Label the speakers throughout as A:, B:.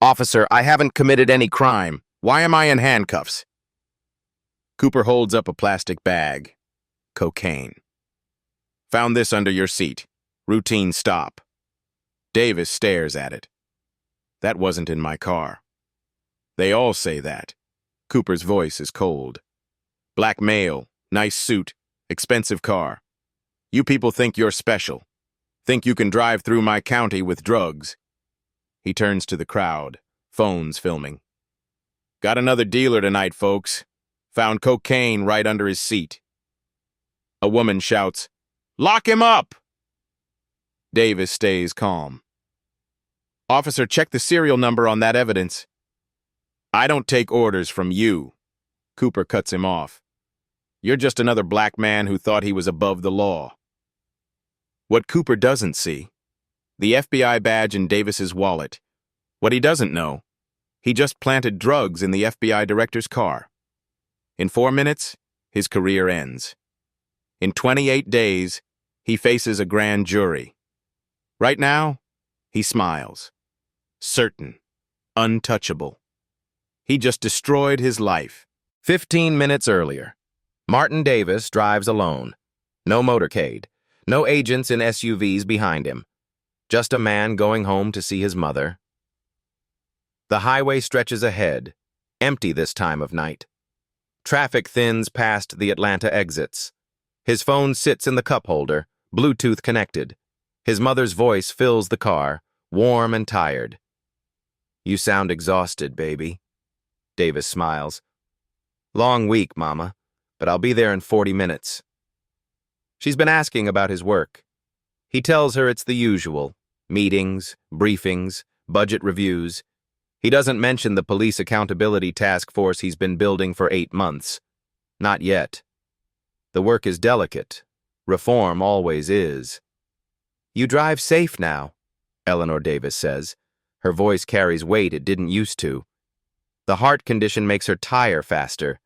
A: Officer, I haven't committed any crime. Why am I in handcuffs? Cooper holds up a plastic bag. Cocaine. Found this under your seat. Routine stop. Davis stares at it. That wasn't in my car. They all say that. Cooper's voice is cold. Black male, nice suit, expensive car. You people think you're special. Think you can drive through my county with drugs. He turns to the crowd, phones filming. Got another dealer tonight, folks. Found cocaine right under his seat. A woman shouts, "Lock him up!" Davis stays calm. Officer, check the serial number on that evidence. I don't take orders from you. Cooper cuts him off. You're just another black man who thought he was above the law. What Cooper doesn't see, the FBI badge in Davis's wallet. What he doesn't know, he just planted drugs in the FBI director's car. In 4 minutes, his career ends. In 28 days, he faces a grand jury. Right now, he smiles. Certain. Untouchable. He just destroyed his life. 15 minutes earlier, Martin Davis drives alone. No motorcade. No agents in SUVs behind him. Just a man going home to see his mother. The highway stretches ahead, empty this time of night. Traffic thins past the Atlanta exits. His phone sits in the cup holder, Bluetooth connected. His mother's voice fills the car, warm and tired. You sound exhausted, baby. Davis smiles. Long week, Mama, but I'll be there in 40 minutes. She's been asking about his work. He tells her it's the usual. Meetings, briefings, budget reviews. He doesn't mention the police accountability task force he's been building for 8 months. Not yet. The work is delicate. Reform always is. You drive safe now, Eleanor Davis says. Her voice carries weight it didn't used to. The heart condition makes her tire faster,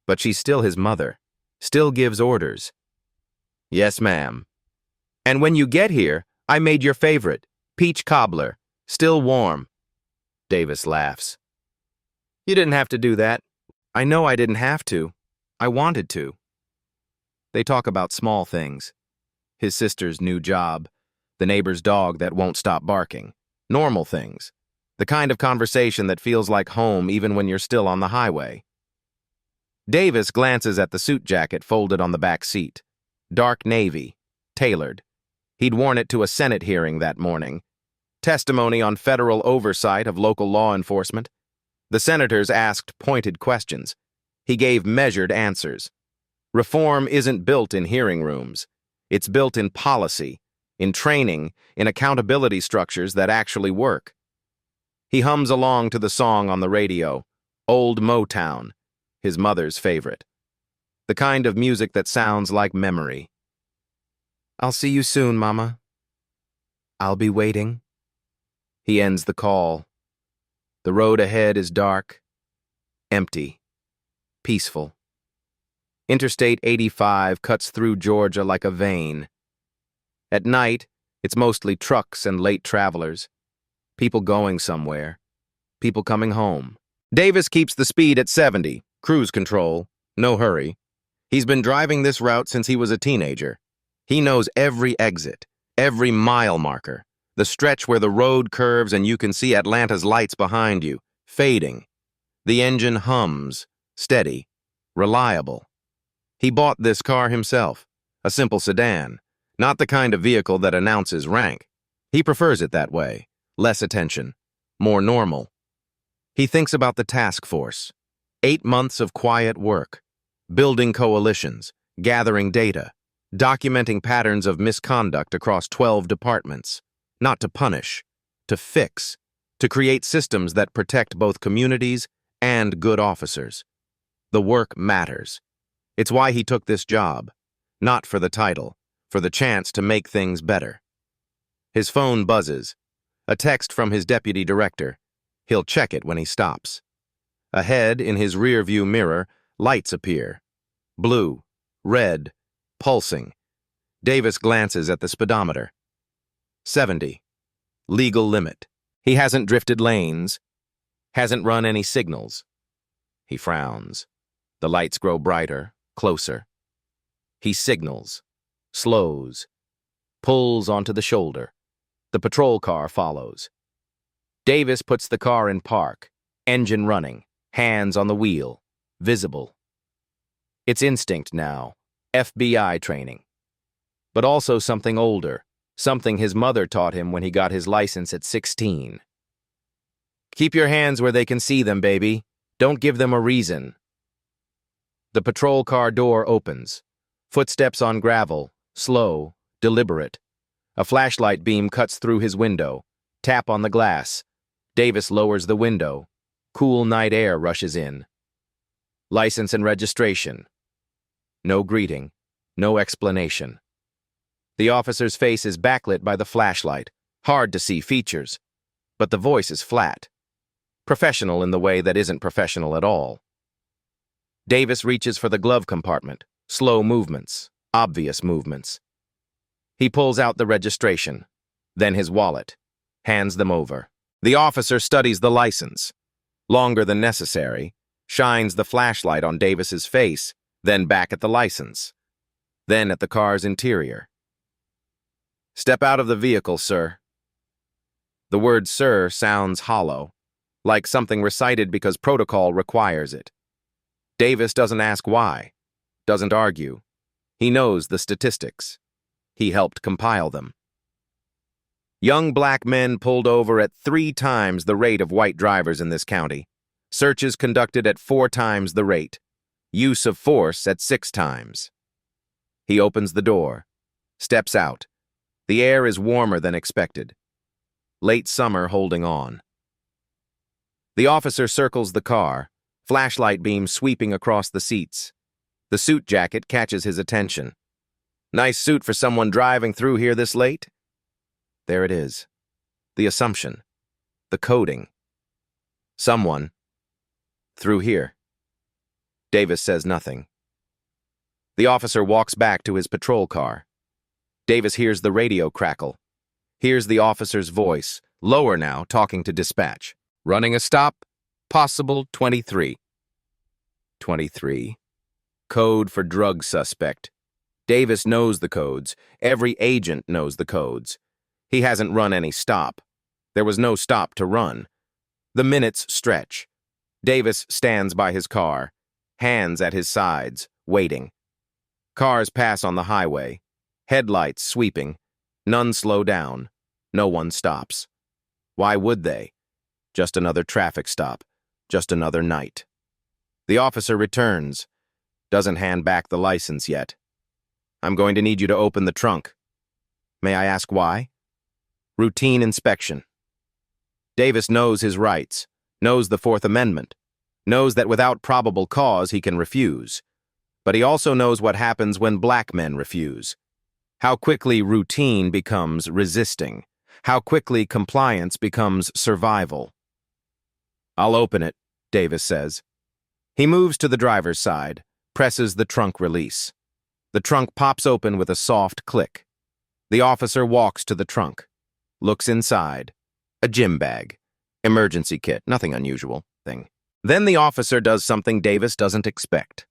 A: but she's still his mother, still gives orders. Yes, ma'am. And when you get here, I made your favorite, peach cobbler, still warm. Davis laughs. You didn't have to do that. I know I didn't have to. I wanted to. They talk about small things. His sister's new job, the neighbor's dog that won't stop barking. Normal things. The kind of conversation that feels like home even when you're still on the highway. Davis glances at the suit jacket folded on the back seat. Dark navy, tailored. He'd worn it to a Senate hearing that morning. Testimony on federal oversight of local law enforcement. The senators asked pointed questions. He gave measured answers. Reform isn't built in hearing rooms. It's built in policy, in training, in accountability structures that actually work. He hums along to the song on the radio, Old Motown, his mother's favorite. The kind of music that sounds like memory. I'll see you soon, Mama. I'll be waiting. He ends the call. The road ahead is dark, empty, peaceful. Interstate 85 cuts through Georgia like a vein. At night, it's mostly trucks and late travelers. People going somewhere. People coming home. Davis keeps the speed at 70, cruise control, no hurry. He's been driving this route since he was a teenager. He knows every exit, every mile marker, the stretch where the road curves and you can see Atlanta's lights behind you, fading. The engine hums, steady, reliable. He bought this car himself, a simple sedan, not the kind of vehicle that announces rank. He prefers it that way, less attention, more normal. He thinks about the task force, 8 months of quiet work, building coalitions, gathering data, documenting patterns of misconduct across 12 departments, not to punish, to fix, to create systems that protect both communities and good officers. The work matters. It's why he took this job, not for the title, for the chance to make things better. His phone buzzes, a text from his deputy director. He'll check it when he stops. Ahead, in his rear-view mirror, lights appear. Blue, red, pulsing. Davis glances at the speedometer. 70. Legal limit. He hasn't drifted lanes. Hasn't run any signals. He frowns. The lights grow brighter, closer. He signals, slows, pulls onto the shoulder. The patrol car follows. Davis puts the car in park, engine running, hands on the wheel, visible. It's instinct now, FBI training. But also something older, something his mother taught him when he got his license at 16. Keep your hands where they can see them, baby. Don't give them a reason. The patrol car door opens. Footsteps on gravel, slow, deliberate. A flashlight beam cuts through his window. Tap on the glass. Davis lowers the window. Cool night air rushes in. License and registration. No greeting, no explanation. The officer's face is backlit by the flashlight. Hard to see features. But the voice is flat. Professional in the way that isn't professional at all. Davis reaches for the glove compartment. Slow movements, obvious movements. He pulls out the registration, then his wallet, hands them over. The officer studies the license. Longer than necessary, shines the flashlight on Davis's face, then back at the license, then at the car's interior. Step out of the vehicle, sir. The word sir sounds hollow, like something recited because protocol requires it. Davis doesn't ask why, doesn't argue. He knows the statistics. He helped compile them. Young black men pulled over at 3 times the rate of white drivers in this county. Searches conducted at 4 times the rate. Use of force at 6 times. He opens the door, steps out. The air is warmer than expected. Late summer holding on. The officer circles the car, flashlight beam sweeping across the seats. The suit jacket catches his attention. Nice suit for someone driving through here this late? There it is. The assumption. The coding. Someone. Through here. Davis says nothing. The officer walks back to his patrol car. Davis hears the radio crackle. Hears the officer's voice, lower now, talking to dispatch. Running a stop. Possible 23. 23. Code for drug suspect. Davis knows the codes. Every agent knows the codes. He hasn't run any stop. There was no stop to run. The minutes stretch. Davis stands by his car, hands at his sides, waiting. Cars pass on the highway. Headlights sweeping. None slow down. No one stops. Why would they? Just another traffic stop. Just another night. The officer returns. Doesn't hand back the license yet. I'm going to need you to open the trunk. May I ask why? Routine inspection. Davis knows his rights, knows the Fourth Amendment, knows that without probable cause he can refuse. But he also knows what happens when black men refuse. How quickly routine becomes resisting. How quickly compliance becomes survival. I'll open it, Davis says. He moves to the driver's side, presses the trunk release. The trunk pops open with a soft click. The officer walks to the trunk, looks inside. A gym bag, emergency kit, nothing unusual. Then the officer does something Davis doesn't expect.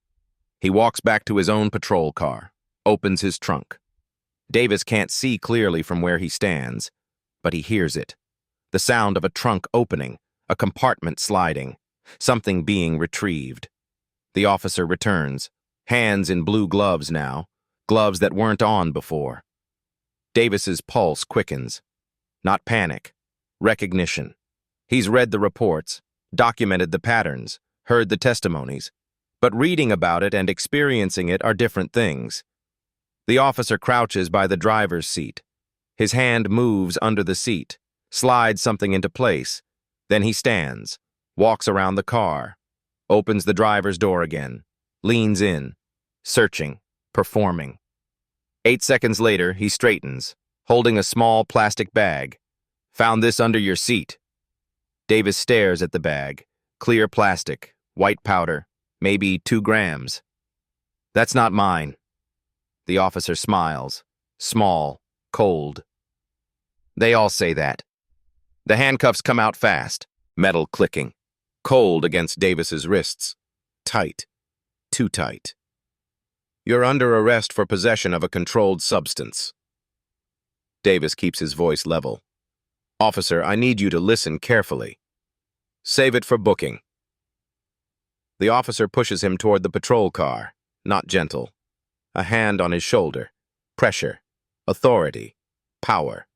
A: He walks back to his own patrol car, opens his trunk. Davis can't see clearly from where he stands, but he hears it. The sound of a trunk opening, a compartment sliding, something being retrieved. The officer returns, hands in blue gloves now, gloves that weren't on before. Davis's pulse quickens. Not panic, recognition. He's read the reports, documented the patterns, heard the testimonies, but reading about it and experiencing it are different things. The officer crouches by the driver's seat. His hand moves under the seat, slides something into place. Then he stands, walks around the car, opens the driver's door again, leans in, searching, performing. 8 seconds later, he straightens, holding a small plastic bag. Found this under your seat. Davis stares at the bag. Clear plastic, white powder, maybe 2 grams. That's not mine. The officer smiles. Small, cold. They all say that. The handcuffs come out fast, metal clicking. cold against Davis's wrists. Tight. Too tight. You're under arrest for possession of a controlled substance. Davis keeps his voice level. Officer, I need you to listen carefully. Save it for booking. The officer pushes him toward the patrol car, not gentle. A hand on his shoulder. Pressure. Authority. Power.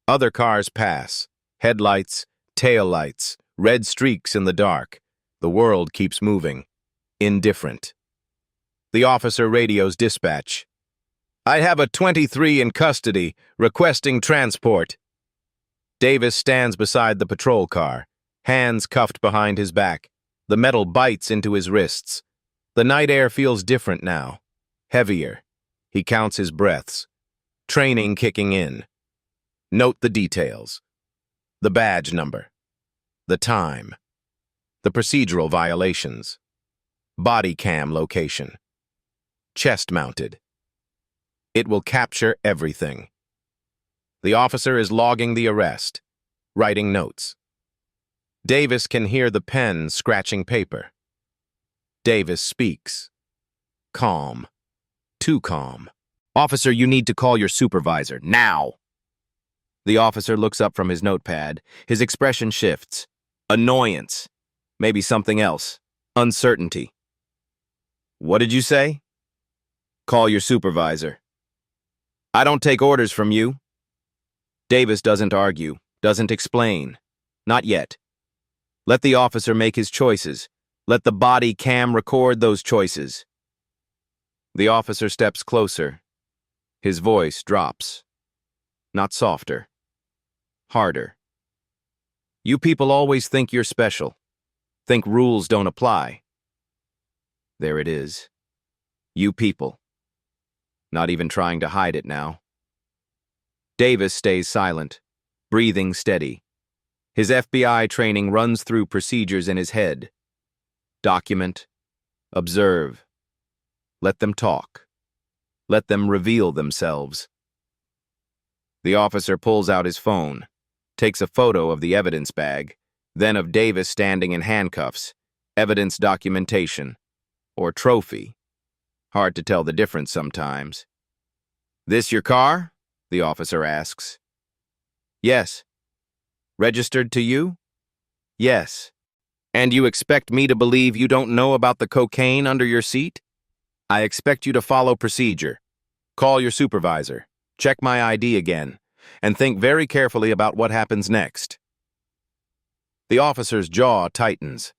A: Other cars pass. Headlights, taillights, red streaks in the dark. The world keeps moving. Indifferent. The officer radios dispatch. I have a 23 in custody, requesting transport. Davis stands beside the patrol car, hands cuffed behind his back. The metal bites into his wrists. The night air feels different now. Heavier. He counts his breaths. Training kicking in. Note the details. The badge number. The time. The procedural violations. Body cam location. Chest mounted. It will capture everything. The officer is logging the arrest, writing notes. Davis can hear the pen scratching paper. Davis speaks. Calm. Too calm. Officer, you need to call your supervisor, now. The officer looks up from his notepad. His expression shifts. Annoyance. Maybe something else. Uncertainty. What did you say? Call your supervisor. I don't take orders from you. Davis doesn't argue, doesn't explain. Not yet. Let the officer make his choices. Let the body cam record those choices. The officer steps closer. His voice drops. Not softer. Harder. You people always think you're special. Think rules don't apply. There it is. You people. Not even trying to hide it now. Davis stays silent, breathing steady. His FBI training runs through procedures in his head. Document. Observe. Let them talk. Let them reveal themselves. The officer pulls out his phone, takes a photo of the evidence bag, then of Davis standing in handcuffs, evidence documentation, or trophy. Hard to tell the difference sometimes. This your car? The officer asks. Yes. Registered to you? Yes. And you expect me to believe you don't know about the cocaine under your seat? I expect you to follow procedure. Call your supervisor, check my ID again, and think very carefully about what happens next. The officer's jaw tightens.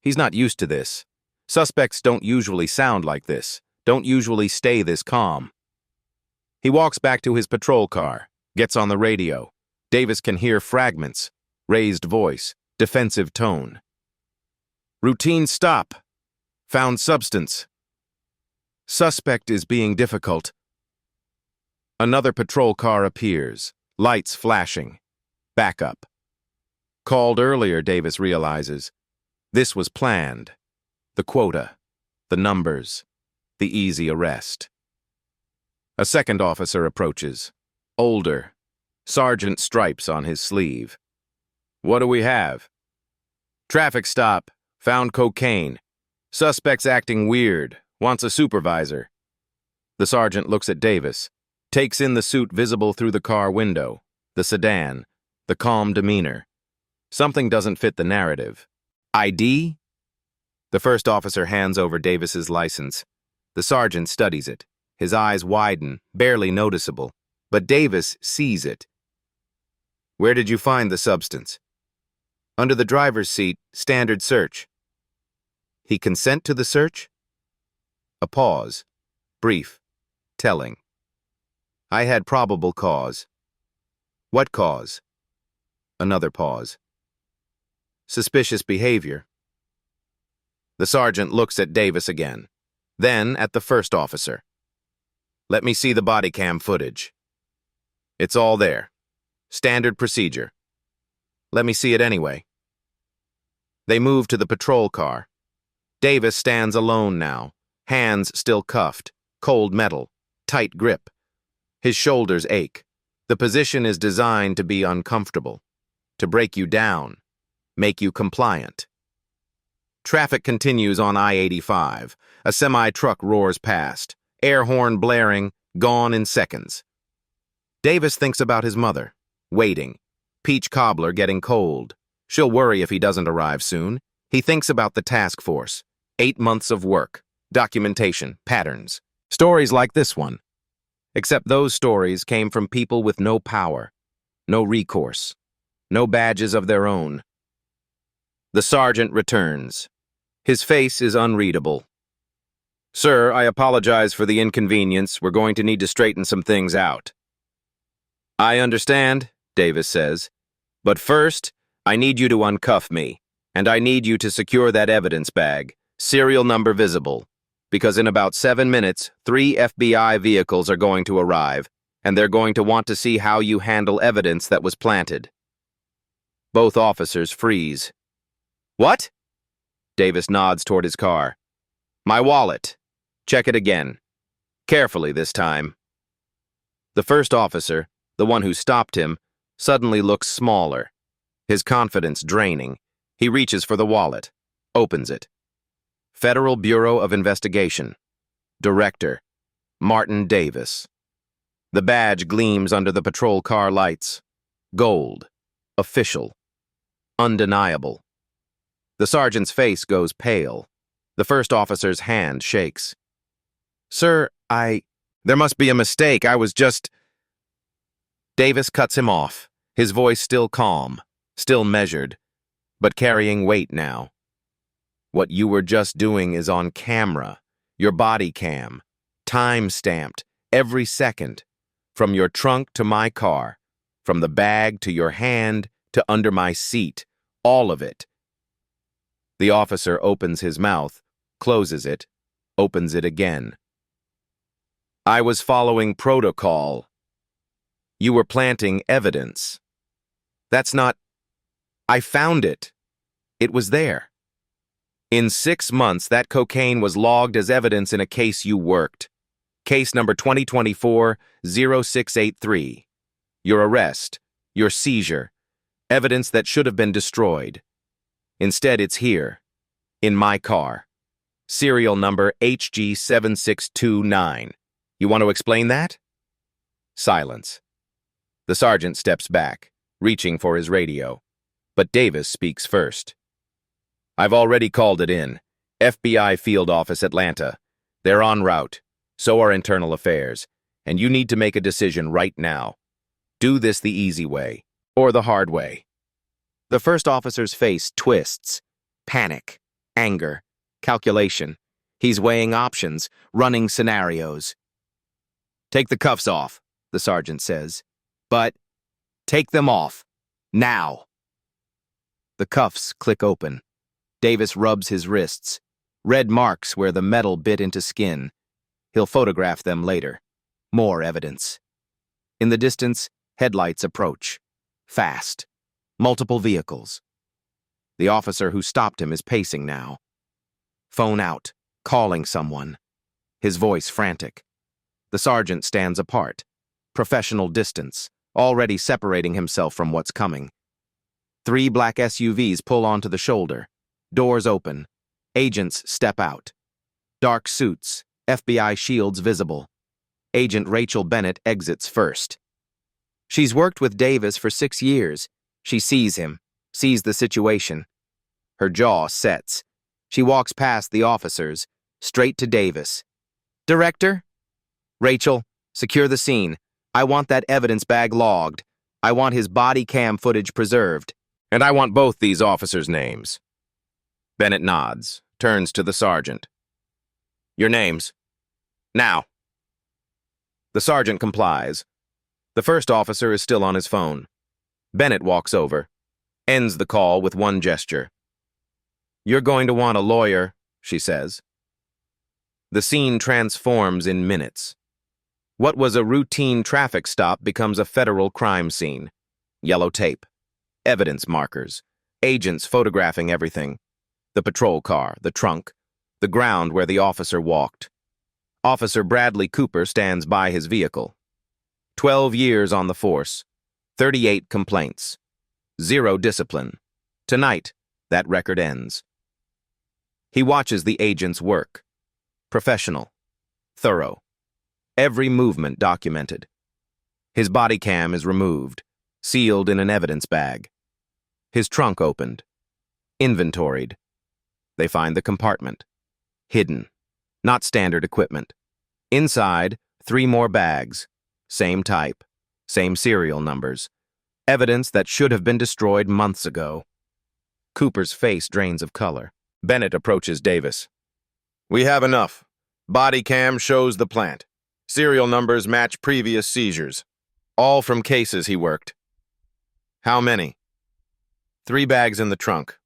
A: He's not used to this. Suspects don't usually sound like this, don't usually stay this calm. He walks back to his patrol car, gets on the radio. Davis can hear fragments, raised voice, defensive tone. Routine stop. Found substance. Suspect is being difficult. Another patrol car appears, lights flashing. Backup. Called earlier, Davis realizes. This was planned. The quota, the numbers, the easy arrest. A second officer approaches. Older. Sergeant stripes on his sleeve. What do we have? Traffic stop. Found cocaine. Suspect's acting weird. Wants a supervisor. The sergeant looks at Davis. Takes in the suit visible through the car window. The sedan. The calm demeanor. Something doesn't fit the narrative. ID? The first officer hands over Davis's license. The sergeant studies it. His eyes widen, barely noticeable. But Davis sees it. Where did you find the substance? Under the driver's seat, standard search. He consent to the search? A pause. Brief. Telling. I had probable cause. What cause? Another pause. Suspicious behavior. The sergeant looks at Davis again, then at the first officer. Let me see the body cam footage. It's all there. Standard procedure. Let me see it anyway. They move to the patrol car. Davis stands alone now, hands still cuffed, cold metal, tight grip. His shoulders ache. The position is designed to be uncomfortable, to break you down, make you compliant. Traffic continues on I-85. A semi-truck roars past, air horn blaring, gone in seconds. Davis thinks about his mother, waiting. Peach cobbler getting cold. She'll worry if he doesn't arrive soon. He thinks about the task force. 8 months of work, documentation, patterns. Stories like this one. Except those stories came from people with no power, no recourse, no badges of their own. The sergeant returns. His face is unreadable. "Sir, I apologize for the inconvenience. We're going to need to straighten some things out." "I understand," Davis says. "But first, I need you to uncuff me, and I need you to secure that evidence bag, serial number visible, because in about 7 minutes, 3 FBI vehicles are going to arrive, and they're going to want to see how you handle evidence that was planted." Both officers freeze. "What?" Davis nods toward his car. "My wallet. Check it again. Carefully this time." The first officer, the one who stopped him, suddenly looks smaller, his confidence draining. He reaches for the wallet, opens it. Federal Bureau of Investigation. Director, Martin Davis. The badge gleams under the patrol car lights. Gold. Official. Undeniable. The sergeant's face goes pale. The first officer's hand shakes. "Sir, there must be a mistake. I was just—" Davis cuts him off, his voice still calm, still measured, but carrying weight now. "What you were just doing is on camera, your body cam, time-stamped, every second, from your trunk to my car, from the bag to your hand to under my seat, all of it." The officer opens his mouth, closes it, opens it again. "I was following protocol. You were planting evidence. That's not— I found it. It was there. In 6 months, that cocaine was logged as evidence in a case you worked. Case number 2024-0683. Your arrest, your seizure, evidence that should have been destroyed. Instead, it's here, in my car. Serial number HG7629. You want to explain that?" Silence. The sergeant steps back, reaching for his radio. But Davis speaks first. "I've already called it in. FBI Field Office, Atlanta. They're en route. So are Internal Affairs. And you need to make a decision right now. Do this the easy way, or the hard way." The first officer's face twists. Panic, anger, calculation. He's weighing options, running scenarios. "Take the cuffs off," the sergeant says. "But take them off. Now." The cuffs click open. Davis rubs his wrists. Red marks where the metal bit into skin. He'll photograph them later. More evidence. In the distance, headlights approach. Fast. Multiple vehicles. The officer who stopped him is pacing now. Phone out, calling someone. His voice frantic. The sergeant stands apart. Professional distance, already separating himself from what's coming. 3 black SUVs pull onto the shoulder. Doors open. Agents step out. Dark suits, FBI shields visible. Agent Rachel Bennett exits first. She's worked with Davis for 6 years. She sees him, sees the situation. Her jaw sets. She walks past the officers, straight to Davis. "Director?" "Rachel, secure the scene. I want that evidence bag logged. I want his body cam footage preserved. And I want both these officers' names." Bennett nods, turns to the sergeant. "Your names. Now." The sergeant complies. The first officer is still on his phone. Bennett walks over, ends the call with one gesture. "You're going to want a lawyer," she says. The scene transforms in minutes. What was a routine traffic stop becomes a federal crime scene. Yellow tape, evidence markers, agents photographing everything. The patrol car, the trunk, the ground where the officer walked. Officer Bradley Cooper stands by his vehicle. 12 years on the force, 38 complaints, 0 discipline. Tonight, that record ends. He watches the agents work. Professional. Thorough. Every movement documented. His body cam is removed, sealed in an evidence bag. His trunk opened. Inventoried. They find the compartment. Hidden. Not standard equipment. Inside, 3 more bags. Same type. Same serial numbers. Evidence that should have been destroyed months ago. Cooper's face drains of color. Bennett approaches Davis. We have enough. Body cam shows the plant. Serial numbers match previous seizures. All from cases he worked. How many? 3 bags in the trunk.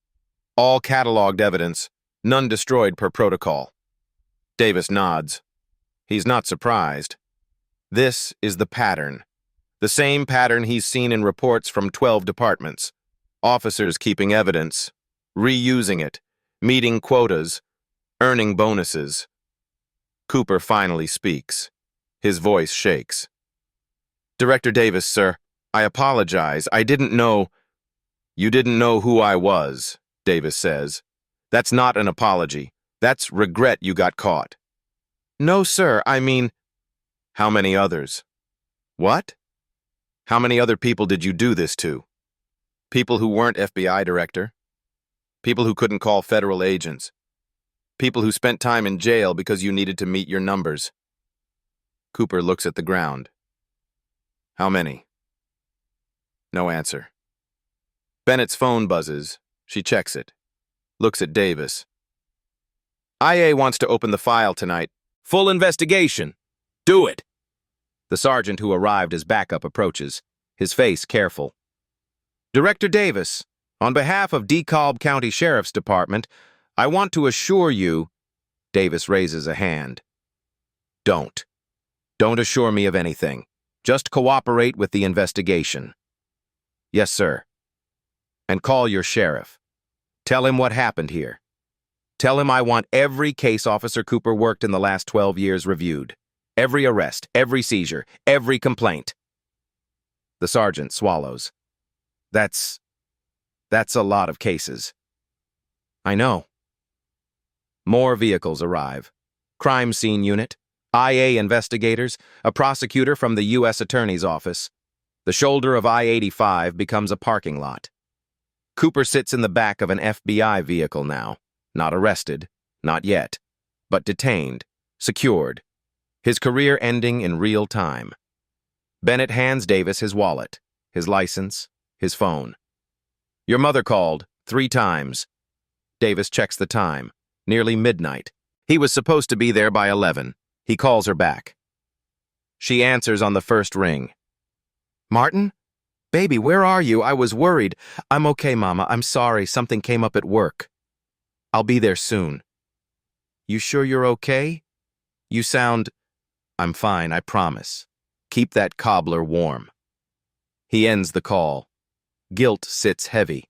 A: All cataloged evidence. None destroyed per protocol. Davis nods. He's not surprised. This is the pattern. The same pattern he's seen in reports from 12 departments. Officers keeping evidence, reusing it, meeting quotas, earning bonuses. Cooper finally speaks. His voice shakes. Director Davis, sir, I apologize. I didn't know. You didn't know who I was, Davis says. That's not an apology. That's regret you got caught. No, sir, I mean... How many others? What? How many other people did you do this to? People who weren't FBI director? People who couldn't call federal agents? People who spent time in jail because you needed to meet your numbers? Cooper looks at the ground. How many? No answer. Bennett's phone buzzes. She checks it. Looks at Davis. IA wants to open the file tonight. Full investigation. Do it. The sergeant who arrived as backup approaches, his face careful. Director Davis, on behalf of DeKalb County Sheriff's Department, I want to assure you... Davis raises a hand. Don't. Don't assure me of anything. Just cooperate with the investigation. Yes, sir. And call your sheriff. Tell him what happened here. Tell him I want every case Officer Cooper worked in the last 12 years reviewed. Every arrest, every seizure, every complaint. The sergeant swallows. That's a lot of cases. I know. More vehicles arrive. Crime scene unit, IA investigators, a prosecutor from the U.S. Attorney's Office. The shoulder of I-85 becomes a parking lot. Cooper sits in the back of an FBI vehicle now. Not arrested, not yet, but detained, secured. His career ending in real time. Bennett hands Davis his wallet, his license, his phone. Your mother called 3 times. Davis checks the time. Nearly midnight. He was supposed to be there by 11. He calls her back. She answers on the first ring. Martin? Baby, where are you? I was worried. I'm okay, Mama. I'm sorry. Something came up at work. I'll be there soon. You sure you're okay? You sound... I'm fine, I promise. Keep that cobbler warm. He ends the call. Guilt sits heavy.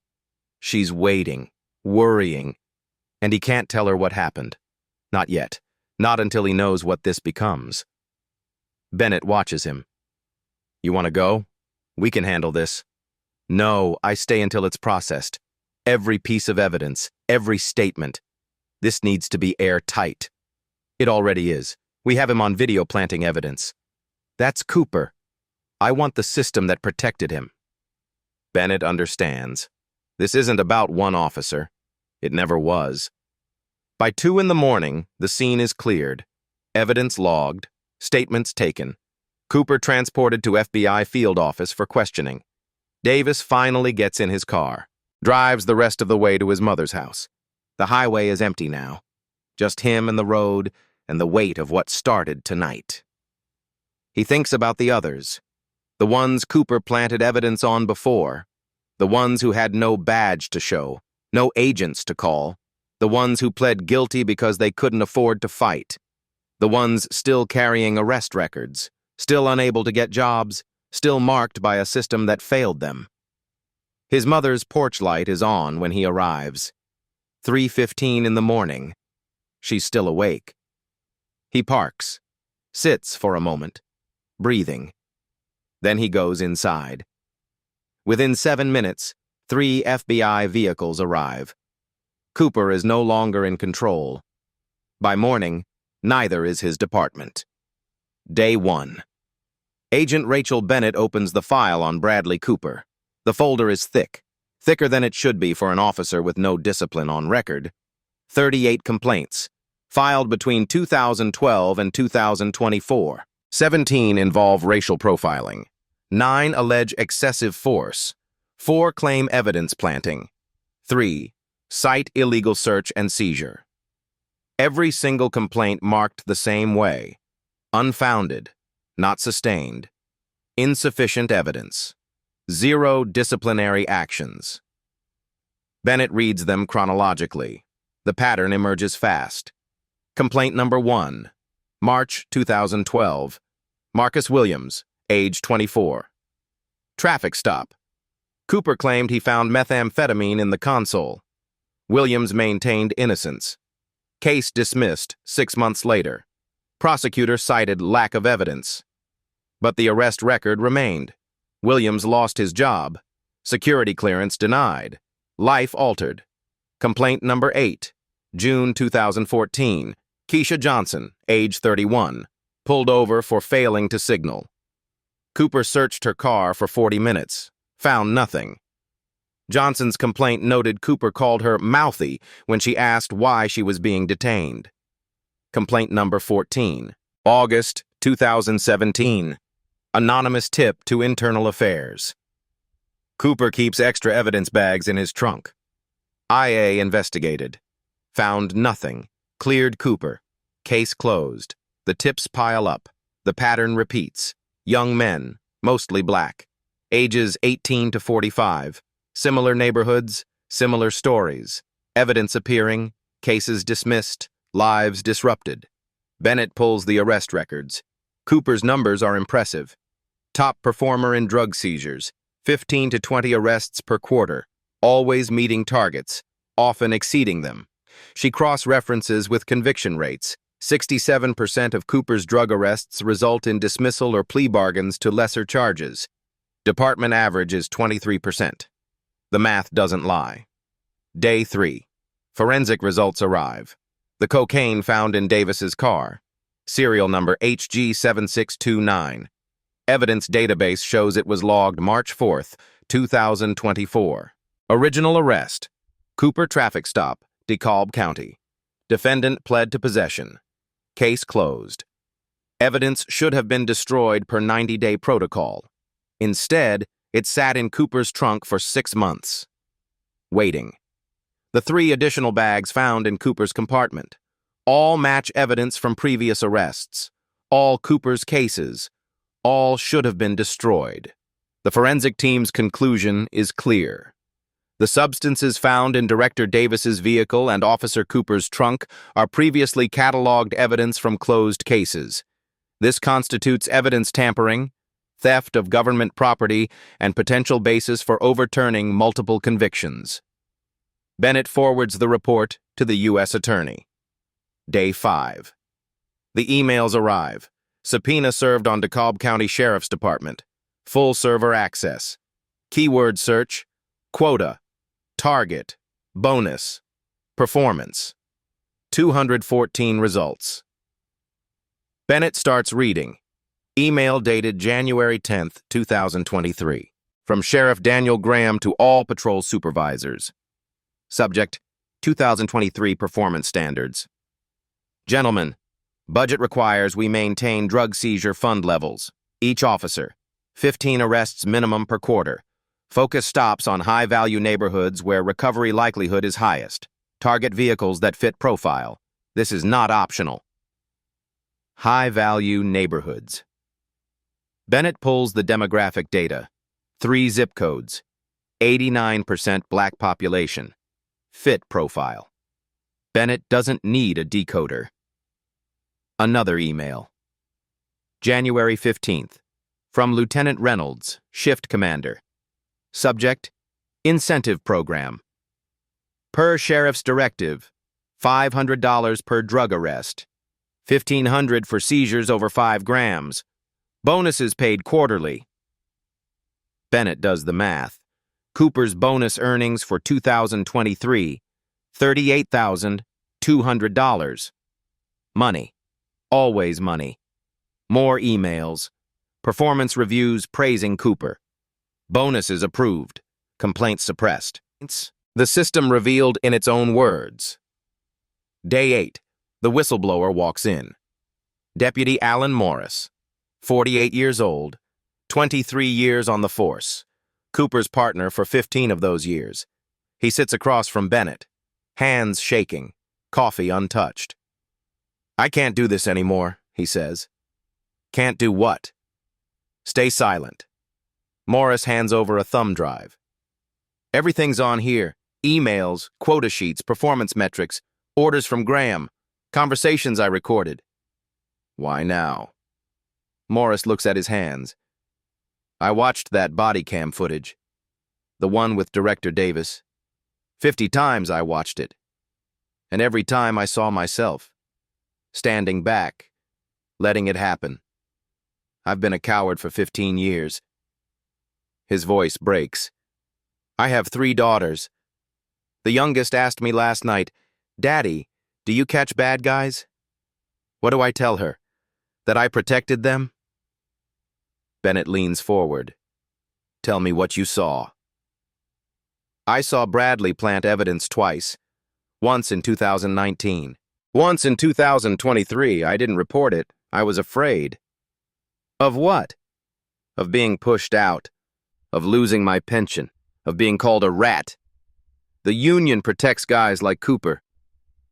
A: She's waiting, worrying, and he can't tell her what happened. Not yet. Not until he knows what this becomes. Bennett watches him. You want to go? We can handle this. No, I stay until it's processed. Every piece of evidence, every statement. This needs to be airtight. It already is. We have him on video planting evidence. That's Cooper. I want the system that protected him. Bennett understands. This isn't about one officer. It never was. By 2 in the morning, the scene is cleared. Evidence logged. Statements taken. Cooper transported to FBI field office for questioning. Davis finally gets in his car. Drives the rest of the way to his mother's house. The highway is empty now. Just him and the road and the weight of what started tonight. He thinks about the others. The ones Cooper planted evidence on before. The ones who had no badge to show, no agents to call. The ones who pled guilty because they couldn't afford to fight. The ones still carrying arrest records, still unable to get jobs, still marked by a system that failed them. His mother's porch light is on when he arrives. 3:15 in the morning. She's still awake. He parks, sits for a moment, breathing. Then he goes inside. Within 7 minutes, 3 FBI vehicles arrive. Cooper is no longer in control. By morning, neither is his department. Day 1. Agent Rachel Bennett opens the file on Bradley Cooper. The folder is thick, thicker than it should be for an officer with no discipline on record. 38 complaints, filed between 2012 and 2024. 17 involve racial profiling. 9 allege excessive force. 4 claim evidence planting. 3 cite illegal search and seizure. Every single complaint marked the same way: unfounded, not sustained, insufficient evidence, 0 disciplinary actions. Bennett reads them chronologically. The pattern emerges fast. Complaint number 1, March 2012. Marcus Williams, age 24. Traffic stop. Cooper claimed he found methamphetamine in the console. Williams maintained innocence. Case dismissed 6 months later. Prosecutor cited lack of evidence. But the arrest record remained. Williams lost his job. Security clearance denied. Life altered. Complaint number 8, June 2014. Keisha Johnson, age 31, pulled over for failing to signal. Cooper searched her car for 40 minutes, found nothing. Johnson's complaint noted Cooper called her mouthy when she asked why she was being detained. Complaint number 14, August 2017. Anonymous tip to Internal Affairs. Cooper keeps extra evidence bags in his trunk. IA investigated. Found nothing. Cleared Cooper. Case closed. The tips pile up. The pattern repeats. Young men, mostly black. Ages 18 to 45. Similar neighborhoods, similar stories. Evidence appearing, cases dismissed, lives disrupted. Bennett pulls the arrest records. Cooper's numbers are impressive. Top performer in drug seizures. 15 to 20 arrests per quarter. Always meeting targets, often exceeding them. She cross-references with conviction rates. 67% of Cooper's drug arrests result in dismissal or plea bargains to lesser charges. Department average is 23%. The math doesn't lie. Day 3. Forensic results arrive. The cocaine found in Davis's car. Serial number HG7629. Evidence database shows it was logged March 4, 2024. Original arrest. Cooper traffic stop, DeKalb County. Defendant pled to possession. Case closed. Evidence should have been destroyed per 90-day protocol. Instead, it sat in Cooper's trunk for 6 months. Waiting. The 3 additional bags found in Cooper's compartment. All match evidence from previous arrests. All Cooper's cases. All should have been destroyed. The forensic team's conclusion is clear. The substances found in Director Davis's vehicle and Officer Cooper's trunk are previously cataloged evidence from closed cases. This constitutes evidence tampering, theft of government property, and potential basis for overturning multiple convictions. Bennett forwards the report to the U.S. Attorney. Day 5. The emails arrive. Subpoena served on DeKalb County Sheriff's Department. Full server access. Keyword search: quota, target, bonus, performance. 214 results. Bennett starts reading. Email dated January 10, 2023. From Sheriff Daniel Graham to all patrol supervisors. Subject: 2023 Performance Standards. Gentlemen, budget requires we maintain drug seizure fund levels. Each officer, 15 arrests minimum per quarter. Focus stops on high-value neighborhoods where recovery likelihood is highest. Target vehicles that fit profile. This is not optional. High-value neighborhoods. Bennett pulls the demographic data. 3 zip codes. 89% black population. Fit profile. Bennett doesn't need a decoder. Another email. January 15th. From Lieutenant Reynolds, Shift Commander. Subject: Incentive Program. Per Sheriff's Directive, $500 per drug arrest. $1,500 for seizures over 5 grams. Bonuses paid quarterly. Bennett does the math. Cooper's bonus earnings for 2023, $38,200. Money. Always money. More emails. Performance reviews praising Cooper. Bonuses approved. Complaints suppressed. The system revealed in its own words. Day 8. The whistleblower walks in. Deputy Alan Morris, 48 years old, 23 years on the force. Cooper's partner for 15 of those years. He sits across from Bennett, hands shaking, coffee untouched. "I can't do this anymore," he says. "Can't do what?" "Stay silent." Morris hands over a thumb drive. "Everything's on here. Emails, quota sheets, performance metrics, orders from Graham, conversations I recorded." "Why now?" Morris looks at his hands. "I watched that body cam footage. The one with Director Davis. 50 times I watched it. And every time I saw myself. Standing back. Letting it happen. I've been a coward for 15 years. His voice breaks. "I have 3 daughters. The youngest asked me last night, 'Daddy, do you catch bad guys?' What do I tell her? That I protected them?" Bennett leans forward. "Tell me what you saw." "I saw Bradley plant evidence twice. Once in 2019. Once in 2023. I didn't report it. I was afraid." "Of what?" "Of being pushed out. Of losing my pension. Of being called a rat. The union protects guys like Cooper.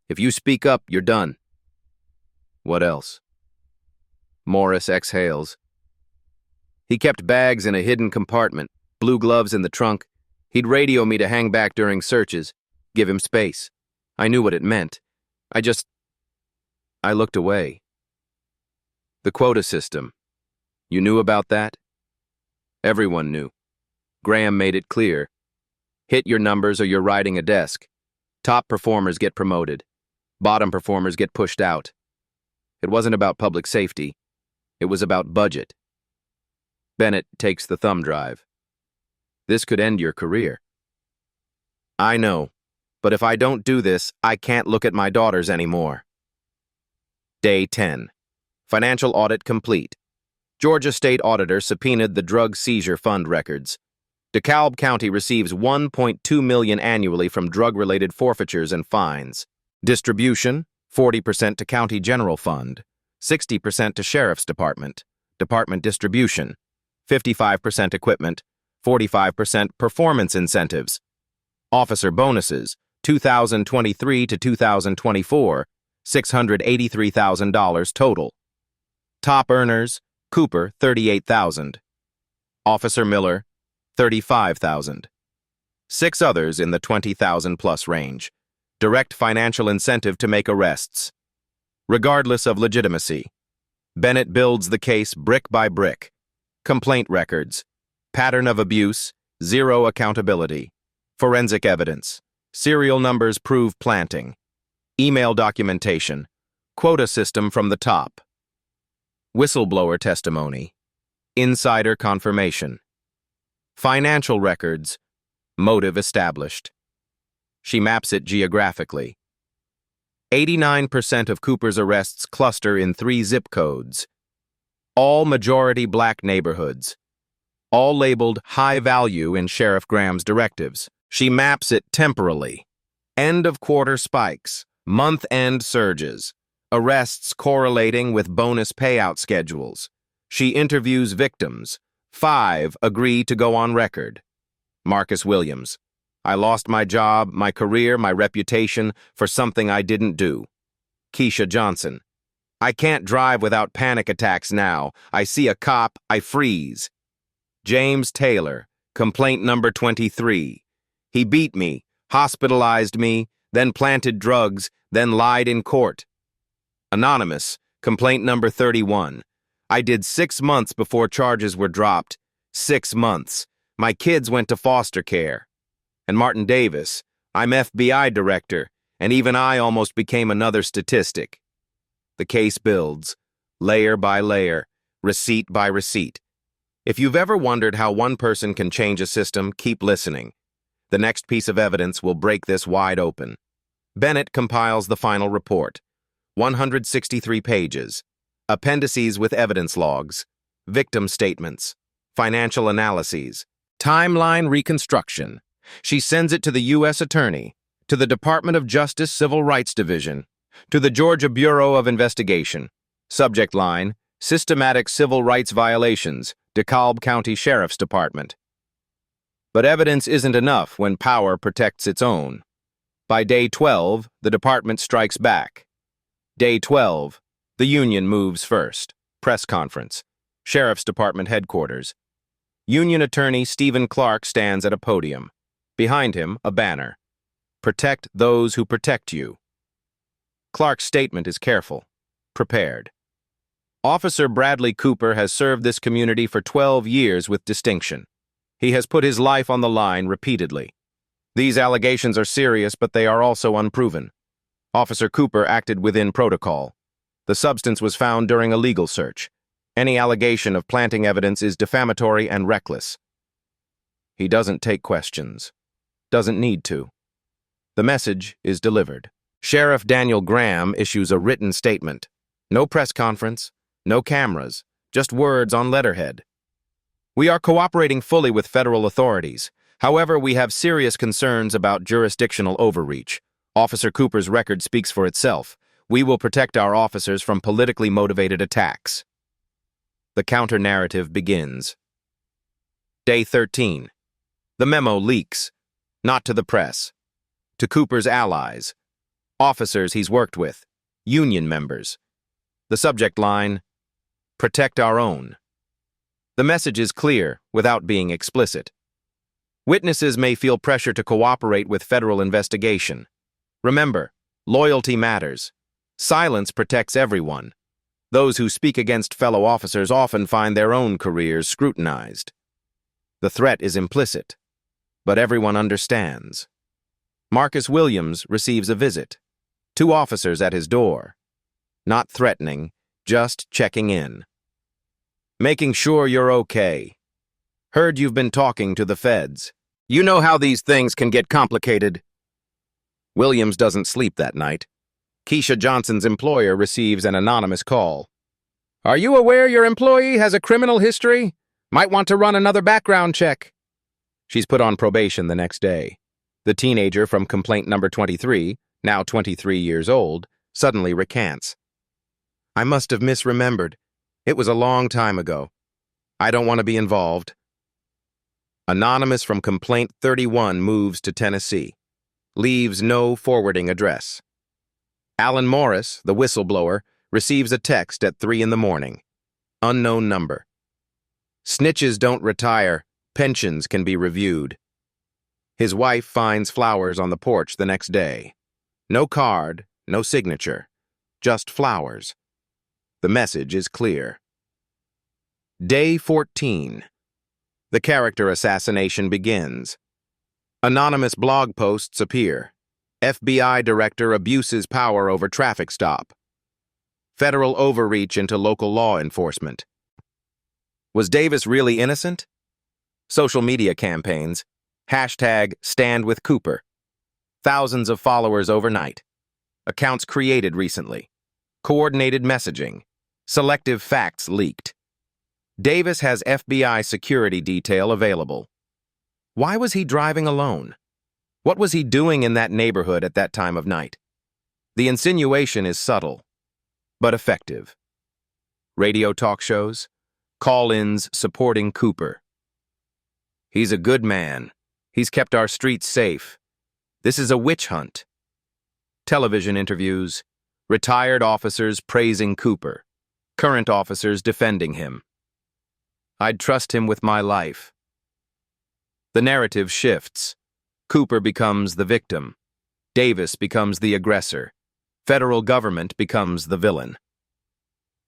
A: If you speak up, you're done." "What else?" Morris exhales. "He kept bags in a hidden compartment, blue gloves in the trunk. He'd radio me to hang back during searches, give him space. I knew what it meant. I looked away." "The quota system. You knew about that?" "Everyone knew. Graham made it clear. Hit your numbers or you're riding a desk. Top performers get promoted. Bottom performers get pushed out. It wasn't about public safety. It was about budget." Bennett takes the thumb drive. "This could end your career." "I know, but if I don't do this, I can't look at my daughters anymore." Day 10. Financial audit complete. Georgia State Auditor subpoenaed the drug seizure fund records. DeKalb County receives $1.2 million annually from drug-related forfeitures and fines. Distribution, 40% to County General Fund, 60% to Sheriff's Department, Department Distribution, 55% equipment, 45% performance incentives. Officer bonuses, 2023 to 2024, $683,000 total. Top earners, Cooper, $38,000. Officer Miller, $35,000. 6 others in the $20,000 plus range. Direct financial incentive to make arrests. Regardless of legitimacy, Bennett builds the case brick by brick. Complaint records. Pattern of abuse. 0 accountability. Forensic evidence. Serial numbers prove planting. Email documentation. Quota system from the top. Whistleblower testimony. Insider confirmation. Financial records. Motive established. She maps it geographically. 89% of Cooper's arrests cluster in 3 zip codes. All majority black neighborhoods. All labeled high value in Sheriff Graham's directives. She maps it temporally. End of quarter spikes. Month-end surges. Arrests correlating with bonus payout schedules. She interviews victims. 5 agree to go on record. Marcus Williams. I lost my job, my career, my reputation for something I didn't do. Keisha Johnson. I can't drive without panic attacks now. I see a cop, I freeze. James Taylor. Complaint number 23. He beat me, hospitalized me, then planted drugs, then lied in court. Anonymous. Complaint number 31. I did 6 months before charges were dropped. 6 months. My kids went to foster care. And Martin Davis. I'm FBI director, and even I almost became another statistic. The case builds, layer by layer, receipt by receipt. If you've ever wondered how one person can change a system, keep listening. The next piece of evidence will break this wide open. Bennett compiles the final report. 163 pages. Appendices with evidence logs. Victim statements. Financial analyses. Timeline reconstruction. She sends it to the U.S. Attorney, to the Department of Justice Civil Rights Division, to the Georgia Bureau of Investigation. Subject line, Systematic Civil Rights Violations, DeKalb County Sheriff's Department. But evidence isn't enough when power protects its own. By day 12, the department strikes back. Day 12, the union moves first. Press conference. Sheriff's Department headquarters. Union attorney Stephen Clark stands at a podium. Behind him, a banner. Protect those who protect you. Clark's statement is careful, prepared. Officer Bradley Cooper has served this community for 12 years with distinction. He has put his life on the line repeatedly. These allegations are serious, but they are also unproven. Officer Cooper acted within protocol. The substance was found during a legal search. Any allegation of planting evidence is defamatory and reckless. He doesn't take questions. Doesn't need to. The message is delivered. Sheriff Daniel Graham issues a written statement. No press conference, no cameras, just words on letterhead. We are cooperating fully with federal authorities. However, we have serious concerns about jurisdictional overreach. Officer Cooper's record speaks for itself. We will protect our officers from politically motivated attacks. The counter-narrative begins. Day 13. The memo leaks. Not to the press. To Cooper's allies. Officers he's worked with. Union members. The subject line, protect our own. The message is clear without being explicit. Witnesses may feel pressure to cooperate with federal investigation. Remember, loyalty matters. Silence protects everyone. Those who speak against fellow officers often find their own careers scrutinized. The threat is implicit, but everyone understands. Marcus Williams receives a visit. 2 officers at his door. Not threatening, just checking in. Making sure you're okay. Heard you've been talking to the feds. You know how these things can get complicated. Williams doesn't sleep that night. Keisha Johnson's employer receives an anonymous call. Are you aware your employee has a criminal history? Might want to run another background check. She's put on probation the next day. The teenager from complaint number 23, now 23 years old, suddenly recants. I must have misremembered. It was a long time ago. I don't want to be involved. Anonymous from complaint 31 moves to Tennessee. Leaves no forwarding address. Alan Morris, the whistleblower, receives a text at 3 in the morning. Unknown number. Snitches don't retire. Pensions can be reviewed. His wife finds flowers on the porch the next day. No card, no signature. Just flowers. The message is clear. Day 14. The character assassination begins. Anonymous blog posts appear. FBI director abuses power over traffic stop. Federal overreach into local law enforcement. Was Davis really innocent? Social media campaigns. #StandWithCooper. Thousands of followers overnight. Accounts created recently. Coordinated messaging. Selective facts leaked. Davis has FBI security detail available. Why was he driving alone? What was he doing in that neighborhood at that time of night? The insinuation is subtle, but effective. Radio talk shows, call-ins supporting Cooper. He's a good man. He's kept our streets safe. This is a witch hunt. Television interviews, retired officers praising Cooper, current officers defending him. I'd trust him with my life. The narrative shifts. Cooper becomes the victim. Davis becomes the aggressor. Federal government becomes the villain.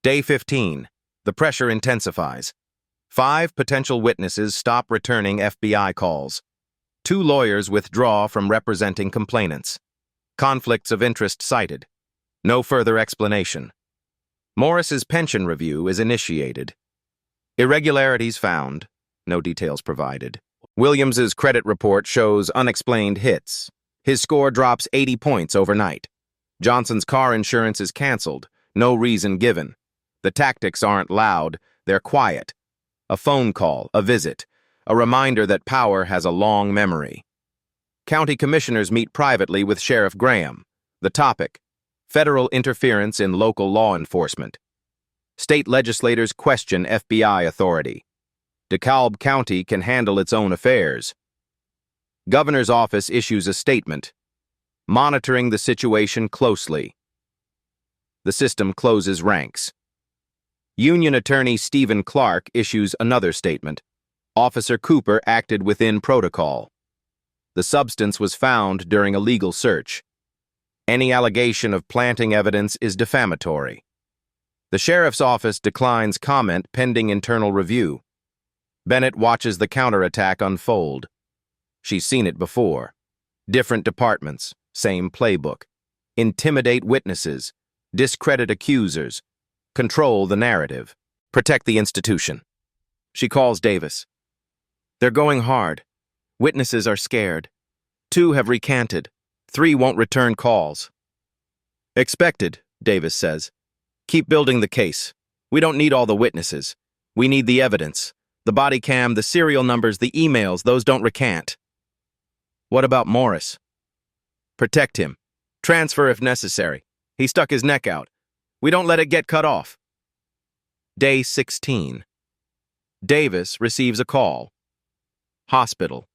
A: Day 15. The pressure intensifies. 5 potential witnesses stop returning FBI calls. 2 lawyers withdraw from representing complainants. Conflicts of interest cited. No further explanation. Morris's pension review is initiated. Irregularities found. No details provided. Williams's credit report shows unexplained hits. His score drops 80 points overnight. Johnson's car insurance is canceled, no reason given. The tactics aren't loud, they're quiet. A phone call, a visit, a reminder that power has a long memory. County commissioners meet privately with Sheriff Graham. The topic: federal interference in local law enforcement. State legislators question FBI authority. DeKalb County can handle its own affairs. Governor's office issues a statement, monitoring the situation closely. The system closes ranks. Union attorney Stephen Clark issues another statement. Officer Cooper acted within protocol. The substance was found during a legal search. Any allegation of planting evidence is defamatory. The sheriff's office declines comment pending internal review. Bennett watches the counterattack unfold. She's seen it before. Different departments, same playbook. Intimidate witnesses, discredit accusers, control the narrative, protect the institution. She calls Davis. They're going hard. Witnesses are scared. 2 have recanted. 3 won't return calls. Expected, Davis says. Keep building the case. We don't need all the witnesses. We need the evidence. The body cam, the serial numbers, the emails, those don't recant. What about Morris? Protect him. Transfer if necessary. He stuck his neck out. We don't let it get cut off. Day 16. Davis receives a call. Hospital.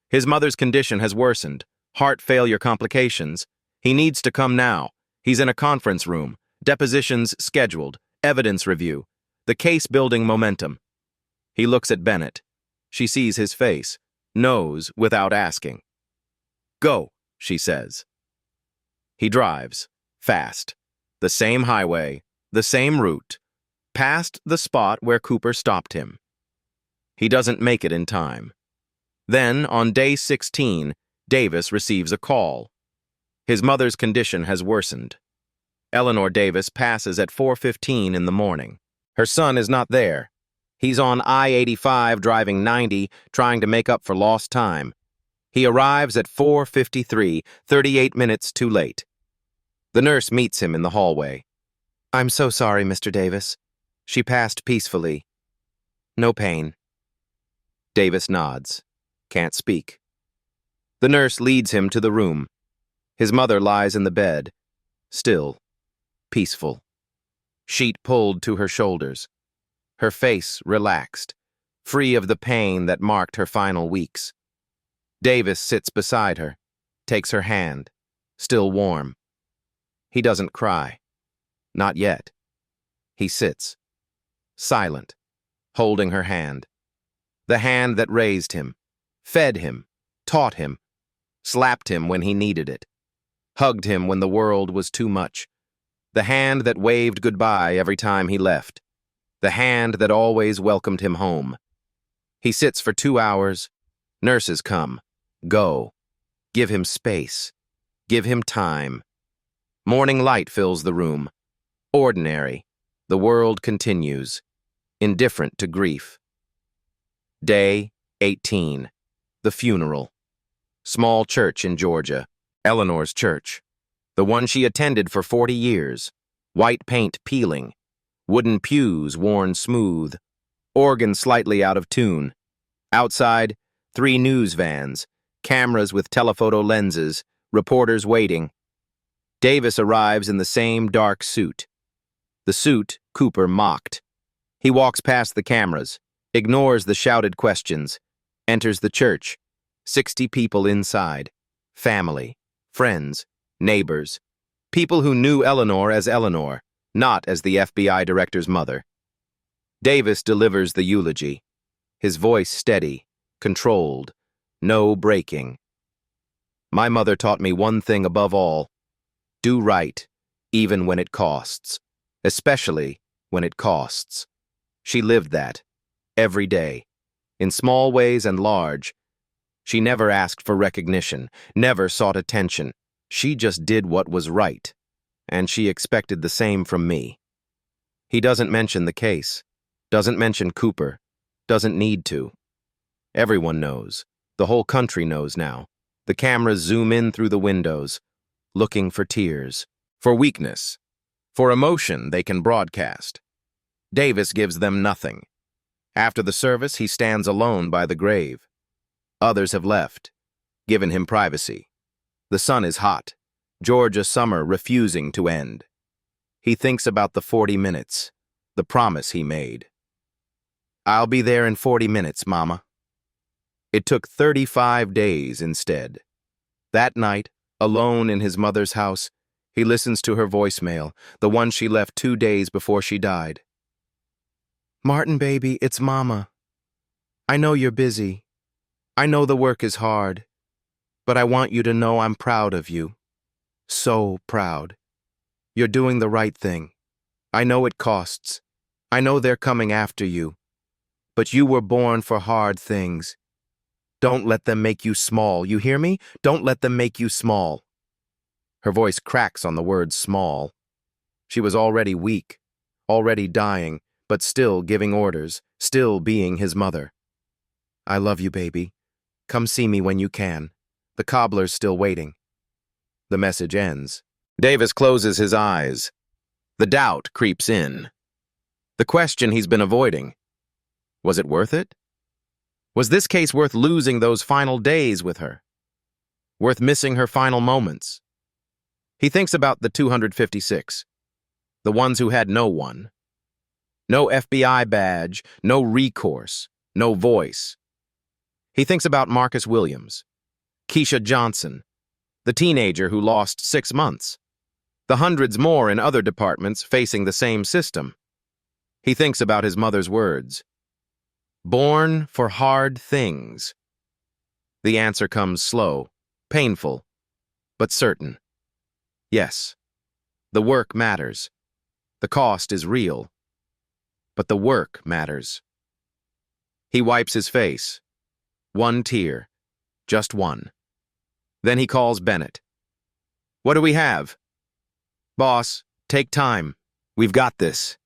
A: His mother's condition has worsened. Heart failure complications. He needs to come now. He's in a conference room. Depositions scheduled. Evidence review. The case building momentum. He looks at Bennett. She sees his face. Knows without asking. Go, she says. He drives. Fast. The same highway. The same route. Past the spot where Cooper stopped him. He doesn't make it in time. Then, on day 16, Davis receives a call. His mother's condition has worsened. Eleanor Davis passes at 4:15 in the morning. Her son is not there. He's on I-85 driving 90, trying to make up for lost time. He arrives at 4:53, 38 minutes too late. The nurse meets him in the hallway. I'm so sorry, Mr. Davis. She passed peacefully. No pain. Davis nods. Can't speak. The nurse leads him to the room. His mother lies in the bed. Still. Peaceful. Sheet pulled to her shoulders. Her face relaxed, free of the pain that marked her final weeks. Davis sits beside her, takes her hand, still warm. He doesn't cry. Not yet. He sits, silent, holding her hand. The hand that raised him, fed him, taught him, slapped him when he needed it, hugged him when the world was too much. The hand that waved goodbye every time he left. The hand that always welcomed him home. He sits for 2 hours. Nurses come, go. Give him space. Give him time. Morning light fills the room. Ordinary. The world continues. Indifferent to grief. Day 18. The funeral. Small church in Georgia. Eleanor's church. The one she attended for 40 years. White paint peeling. Wooden pews worn smooth. Organ slightly out of tune. Outside, 3 news vans. Cameras with telephoto lenses. Reporters waiting. Davis arrives in the same dark suit. The suit Cooper mocked. He walks past the cameras, ignores the shouted questions, enters the church. 60 people inside. Family, friends, neighbors. People who knew Eleanor as Eleanor, not as the FBI director's mother. Davis delivers the eulogy. His voice steady, controlled, no breaking. My mother taught me one thing above all. Do right, even when it costs. Especially when it costs. She lived that, every day, in small ways and large. She never asked for recognition, never sought attention. She just did what was right, and she expected the same from me. He doesn't mention the case, doesn't mention Cooper, doesn't need to. Everyone knows, the whole country knows now. The cameras zoom in through the windows, looking for tears, for weakness, for emotion they can broadcast. Davis gives them nothing. After the service, he stands alone by the grave. Others have left, given him privacy. The sun is hot, Georgia summer refusing to end. He thinks about the 40 minutes, the promise he made. "I'll be there in 40 minutes, Mama." It took 35 days instead. That night, alone in his mother's house, he listens to her voicemail, the one she left 2 days before she died. "Martin, baby, it's Mama. I know you're busy. I know the work is hard, but I want you to know I'm proud of you. So proud. You're doing the right thing. I know it costs. I know they're coming after you. But you were born for hard things. Don't let them make you small, you hear me? Don't let them make you small." Her voice cracks on the word small. She was already weak, already dying, but still giving orders, still being his mother. "I love you, baby. Come see me when you can. The cobbler's still waiting." The message ends. Davis closes his eyes. The doubt creeps in. The question he's been avoiding. Was it worth it? Was this case worth losing those final days with her? Worth missing her final moments? He thinks about the 256, the ones who had no one. No FBI badge, no recourse, no voice. He thinks about Marcus Williams, Keisha Johnson, the teenager who lost 6 months, the hundreds more in other departments facing the same system. He thinks about his mother's words. Born for hard things. The answer comes slow, painful, but certain. Yes, the work matters. The cost is real. But the work matters. He wipes his face. One tear. Just one. Then he calls Bennett. "What do we have?" "Boss, take time. We've got this."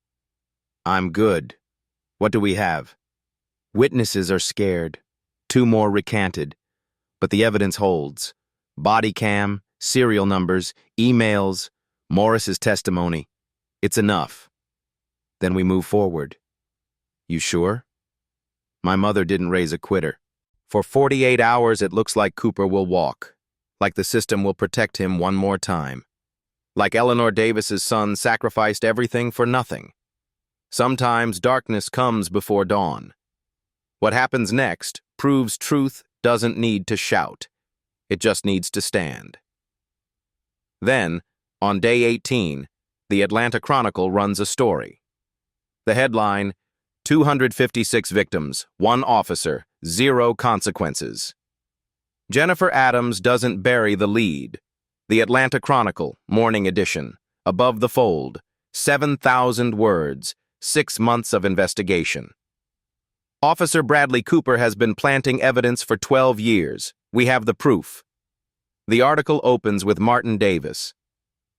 A: "I'm good. What do we have?" "Witnesses are scared. 2 more recanted. But the evidence holds. Body cam, serial numbers, emails, Morris's testimony. It's enough. Then we move forward." "You sure?" My mother didn't raise a quitter. For 48 hours, it looks like Cooper will walk. Like the system will protect him one more time. Like Eleanor Davis's son sacrificed everything for nothing. Sometimes darkness comes before dawn. What happens next proves truth doesn't need to shout. It just needs to stand. Then, on day 18, the Atlanta Chronicle runs a story. The headline, 256 victims, 1 officer, 0 consequences. Jennifer Adams doesn't bury the lead. The Atlanta Chronicle, morning edition, above the fold, 7,000 words, 6 months of investigation. Officer Bradley Cooper has been planting evidence for 12 years. We have the proof. The article opens with Martin Davis,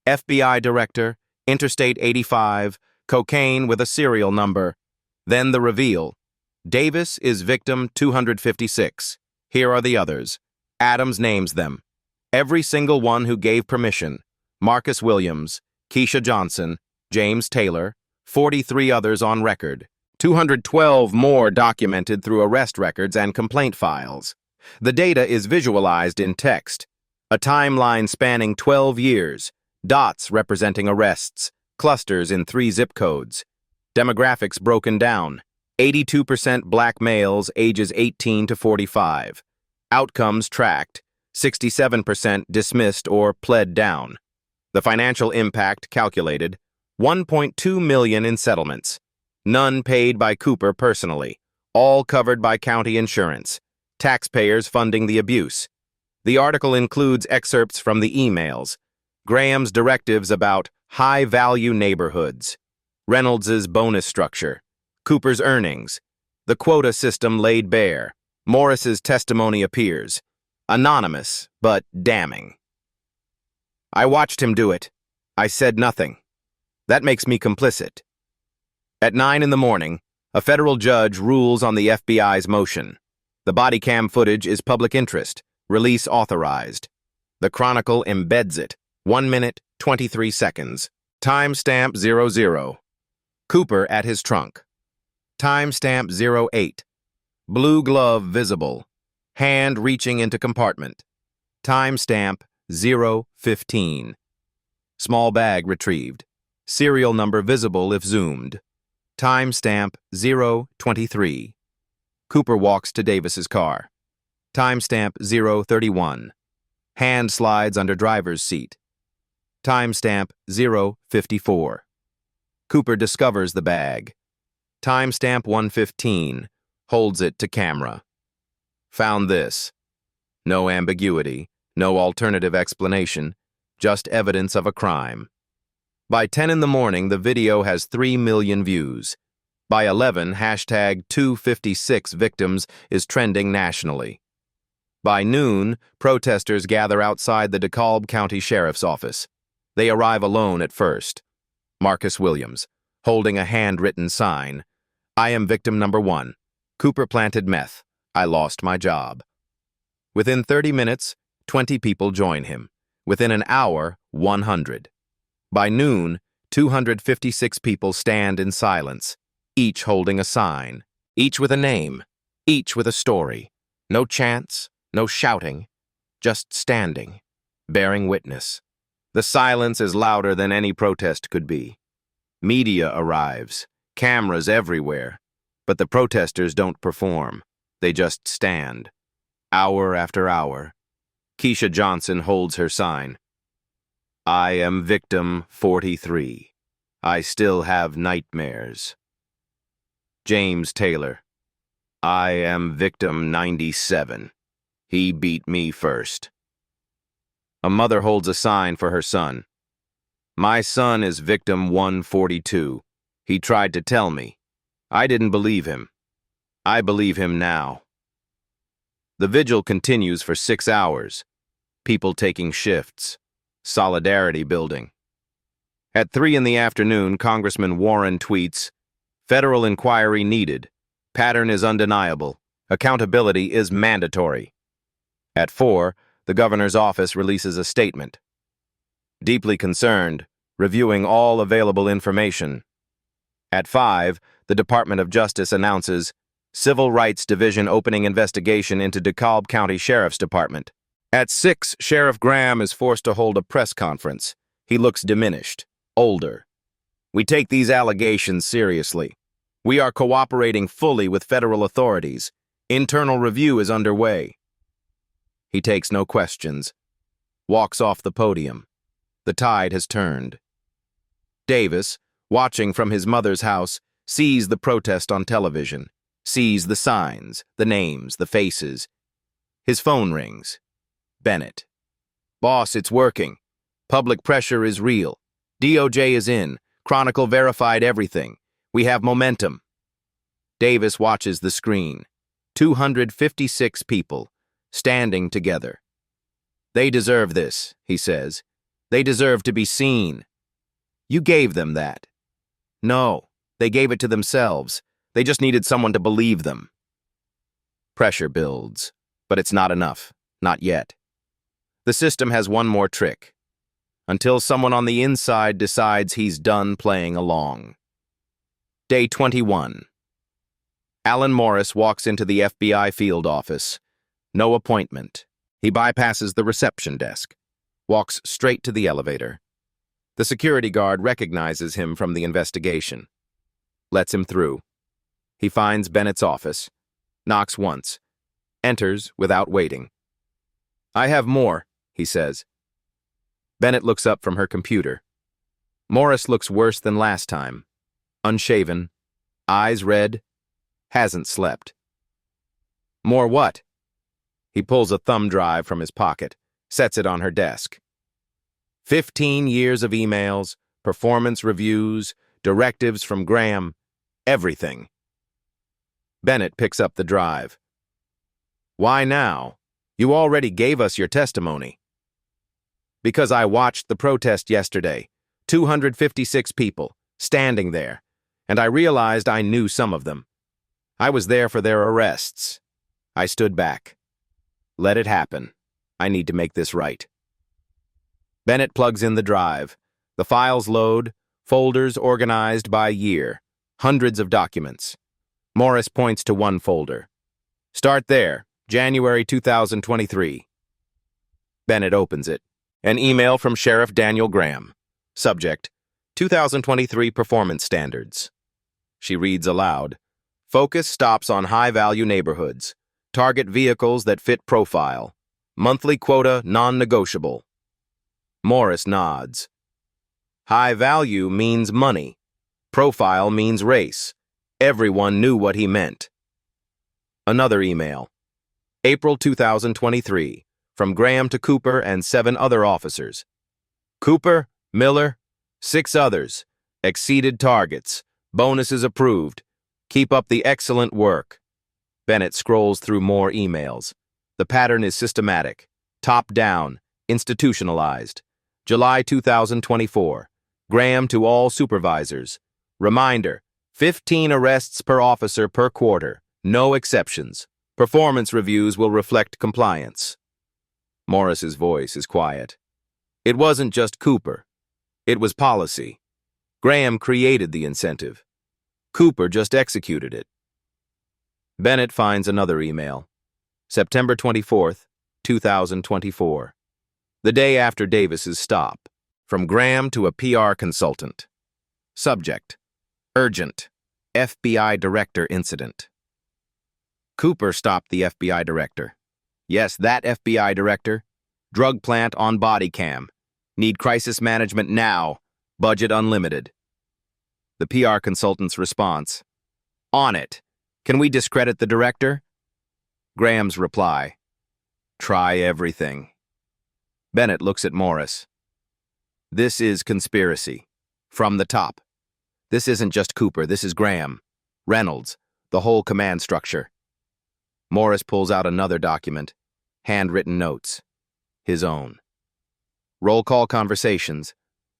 A: FBI director, Interstate 85, cocaine with a serial number. Then the reveal. Davis is victim 256. Here are the others. Adams names them. Every single one who gave permission. Marcus Williams, Keisha Johnson, James Taylor, 43 others on record. 212 more documented through arrest records and complaint files. The data is visualized in text. A timeline spanning 12 years. Dots representing arrests. Clusters in 3 zip codes. Demographics broken down. 82% black males ages 18 to 45. Outcomes tracked. 67% dismissed or pled down. The financial impact calculated. 1.2 million in settlements. None paid by Cooper personally. All covered by county insurance. Taxpayers funding the abuse. The article includes excerpts from the emails. Graham's directives about high-value neighborhoods. Reynolds's bonus structure. Cooper's earnings. The quota system laid bare. Morris's testimony appears. Anonymous, but damning. I watched him do it. I said nothing. That makes me complicit. At 9 in the morning, a federal judge rules on the FBI's motion. The body cam footage is public interest. Release authorized. The Chronicle embeds it. 1 minute, 23 seconds. Timestamp 00. Cooper at his trunk. Timestamp 08. Blue glove visible. Hand reaching into compartment. Timestamp 0:15. Small bag retrieved. Serial number visible if zoomed. Timestamp 0:23. Cooper walks to Davis's car. Timestamp 0:31. Hand slides under driver's seat. Timestamp 0:54. Cooper discovers the bag. Timestamp 1:15. Holds it to camera. Found this. No ambiguity, no alternative explanation, just evidence of a crime. By 10 in the morning, the video has 3 million views. By 11, hashtag 256 victims is trending nationally. By noon, protesters gather outside the DeKalb County Sheriff's Office. They arrive alone at first. Marcus Williams, holding a handwritten sign. I am victim number 1. Cooper planted meth. I lost my job. Within 30 minutes, 20 people join him. Within an hour, 100. By noon, 256 people stand in silence, each holding a sign, each with a name, each with a story. No chants, no shouting, just standing, bearing witness. The silence is louder than any protest could be. Media arrives, cameras everywhere, but the protesters don't perform. They just stand. Hour after hour. Keisha Johnson holds her sign. I am victim 43. I still have nightmares. James Taylor. I am victim 97. He beat me first. A mother holds a sign for her son. My son is victim 142. He tried to tell me. I didn't believe him. I believe him now. The vigil continues for 6 hours. People taking shifts. Solidarity building. At 3 in the afternoon, Congressman Warren tweets, Federal inquiry needed. Pattern is undeniable. Accountability is mandatory. At 4, the governor's office releases a statement. Deeply concerned, reviewing all available information. At 5, the Department of Justice announces Civil Rights Division opening investigation into DeKalb County Sheriff's Department. At 6, Sheriff Graham is forced to hold a press conference. He looks diminished, older. We take these allegations seriously. We are cooperating fully with federal authorities. Internal review is underway. He takes no questions. Walks off the podium. The tide has turned. Davis, watching from his mother's house, sees the protest on television, sees the signs, the names, the faces. His phone rings. Bennett. Boss, it's working. Public pressure is real. DOJ is in. Chronicle verified everything. We have momentum. Davis watches the screen. 256 people, standing together. They deserve this, he says. They deserve to be seen. You gave them that. No, they gave it to themselves. They just needed someone to believe them. Pressure builds, but it's not enough. Not yet. The system has one more trick. Until someone on the inside decides he's done playing along. Day 21. Alan Morris walks into the FBI field office. No appointment. He bypasses the reception desk. Walks straight to the elevator. The security guard recognizes him from the investigation. Lets him through. He finds Bennett's office. Knocks once. Enters without waiting. I have more, he says. Bennett looks up from her computer. Morris looks worse than last time. Unshaven. Eyes red. Hasn't slept. More what? He pulls a thumb drive from his pocket, sets it on her desk. 15 years of emails, performance reviews, directives from Graham, everything. Bennett picks up the drive. Why now? You already gave us your testimony. Because I watched the protest yesterday, 256 people, standing there, and I realized I knew some of them. I was there for their arrests. I stood back. Let it happen. I need to make this right. Bennett plugs in the drive. The files load, folders organized by year, hundreds of documents. Morris points to one folder. Start there, January 2023. Bennett opens it. An email from Sheriff Daniel Graham. Subject, 2023 Performance Standards. She reads aloud. Focus stops on high-value neighborhoods. Target vehicles that fit profile. Monthly quota non-negotiable. Morris nods. High value means money. Profile means race. Everyone knew what he meant. Another email. April 2023. From Graham to Cooper and 7 other officers. Cooper, Miller, 6 others. Exceeded targets. Bonuses approved. Keep up the excellent work. Bennett scrolls through more emails. The pattern is systematic. Top down. Institutionalized. July 2024. Graham to all supervisors. Reminder, 15 arrests per officer per quarter. No exceptions. Performance reviews will reflect compliance. Morris's voice is quiet. It wasn't just Cooper. It was policy. Graham created the incentive. Cooper just executed it. Bennett finds another email. September 24th, 2024. The day after Davis's stop. From Graham to a PR consultant. Subject, urgent, FBI director incident. Cooper stopped the FBI director. Yes, that FBI director. Drug plant on body cam. Need crisis management now. Budget unlimited. The PR consultant's response. On it. Can we discredit the director? Graham's reply. Try everything. Bennett looks at Morris. This is conspiracy. From the top. This isn't just Cooper, this is Graham. Reynolds. The whole command structure. Morris pulls out another document. Handwritten notes. His own. Roll call conversations.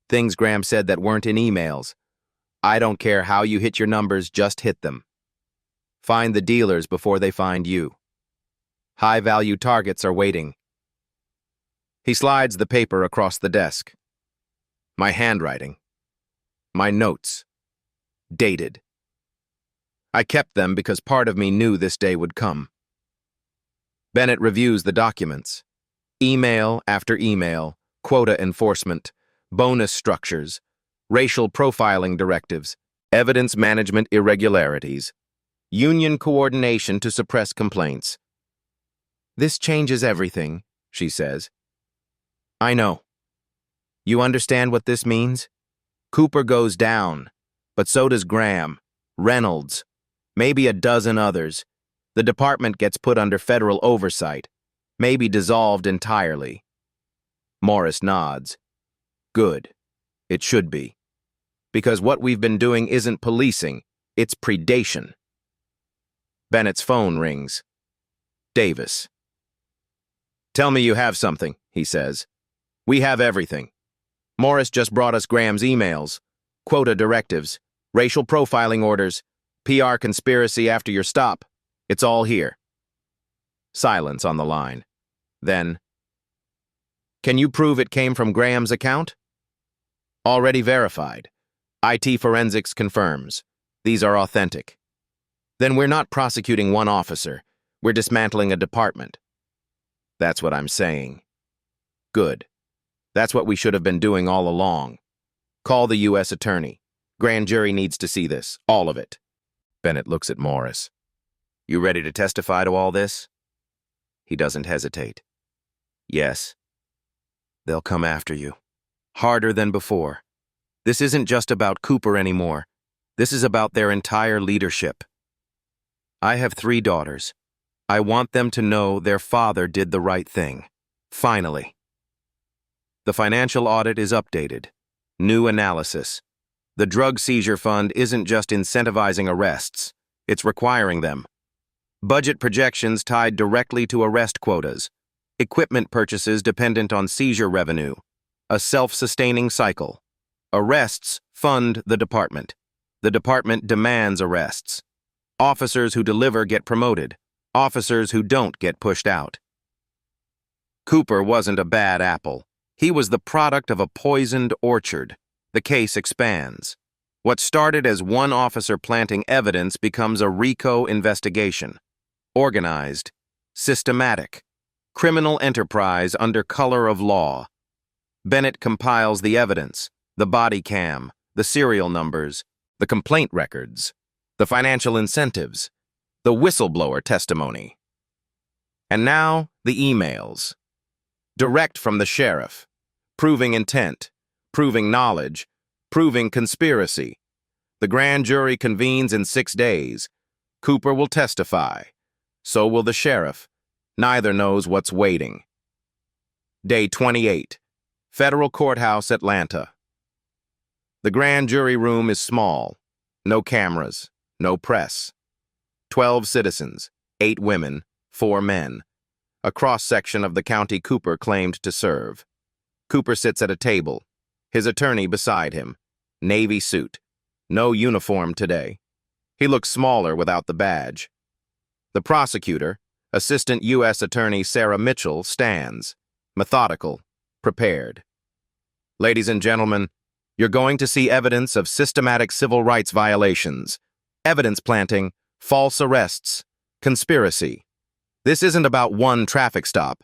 A: Things Graham said that weren't in emails. I don't care how you hit your numbers, just hit them. Find the dealers before they find you. High-value targets are waiting. He slides the paper across the desk. My handwriting. My notes. Dated. I kept them because part of me knew this day would come. Bennett reviews the documents. Email after email, quota enforcement, bonus structures, racial profiling directives, evidence management irregularities, union coordination to suppress complaints. This changes everything, she says. I know. You understand what this means? Cooper goes down, but so does Graham, Reynolds, maybe a dozen others. The department gets put under federal oversight, maybe dissolved entirely. Morris nods. Good. It should be. Because what we've been doing isn't policing, it's predation. Bennett's phone rings. Davis. Tell me you have something, he says. We have everything. Morris just brought us Graham's emails, quota directives, racial profiling orders, PR conspiracy after your stop. It's all here. Silence on the line. Then, can you prove it came from Graham's account? Already verified. IT forensics confirms. These are authentic. Then we're not prosecuting one officer. We're dismantling a department. That's what I'm saying. Good. That's what we should have been doing all along. Call the U.S. attorney. Grand jury needs to see this, all of it. Bennett looks at Morris. You ready to testify to all this? He doesn't hesitate. Yes. They'll come after you. Harder than before. This isn't just about Cooper anymore. This is about their entire leadership. I have 3 daughters. I want them to know their father did the right thing. Finally. The financial audit is updated. New analysis. The drug seizure fund isn't just incentivizing arrests. It's requiring them. Budget projections tied directly to arrest quotas. Equipment purchases dependent on seizure revenue. A self-sustaining cycle. Arrests fund the department. The department demands arrests. Officers who deliver get promoted. Officers who don't get pushed out. Cooper wasn't a bad apple. He was the product of a poisoned orchard. The case expands. What started as one officer planting evidence becomes a RICO investigation. Organized, systematic, criminal enterprise under color of law. Bennett compiles the evidence, the body cam, the serial numbers, the complaint records, the financial incentives, the whistleblower testimony. And now, the emails. Direct from the sheriff, proving intent, proving knowledge, proving conspiracy. The grand jury convenes in 6 days. Cooper will testify. So will the sheriff. Neither knows what's waiting. Day 28. Federal Courthouse, Atlanta. The grand jury room is small. No cameras, no press. 12 citizens, 8 women, 4 men. A cross-section of the county Cooper claimed to serve. Cooper sits at a table, his attorney beside him. Navy suit. No uniform today. He looks smaller without the badge. The prosecutor, Assistant U.S. Attorney Sarah Mitchell, stands, methodical, prepared. Ladies and gentlemen, you're going to see evidence of systematic civil rights violations, evidence planting, false arrests, conspiracy. This isn't about one traffic stop.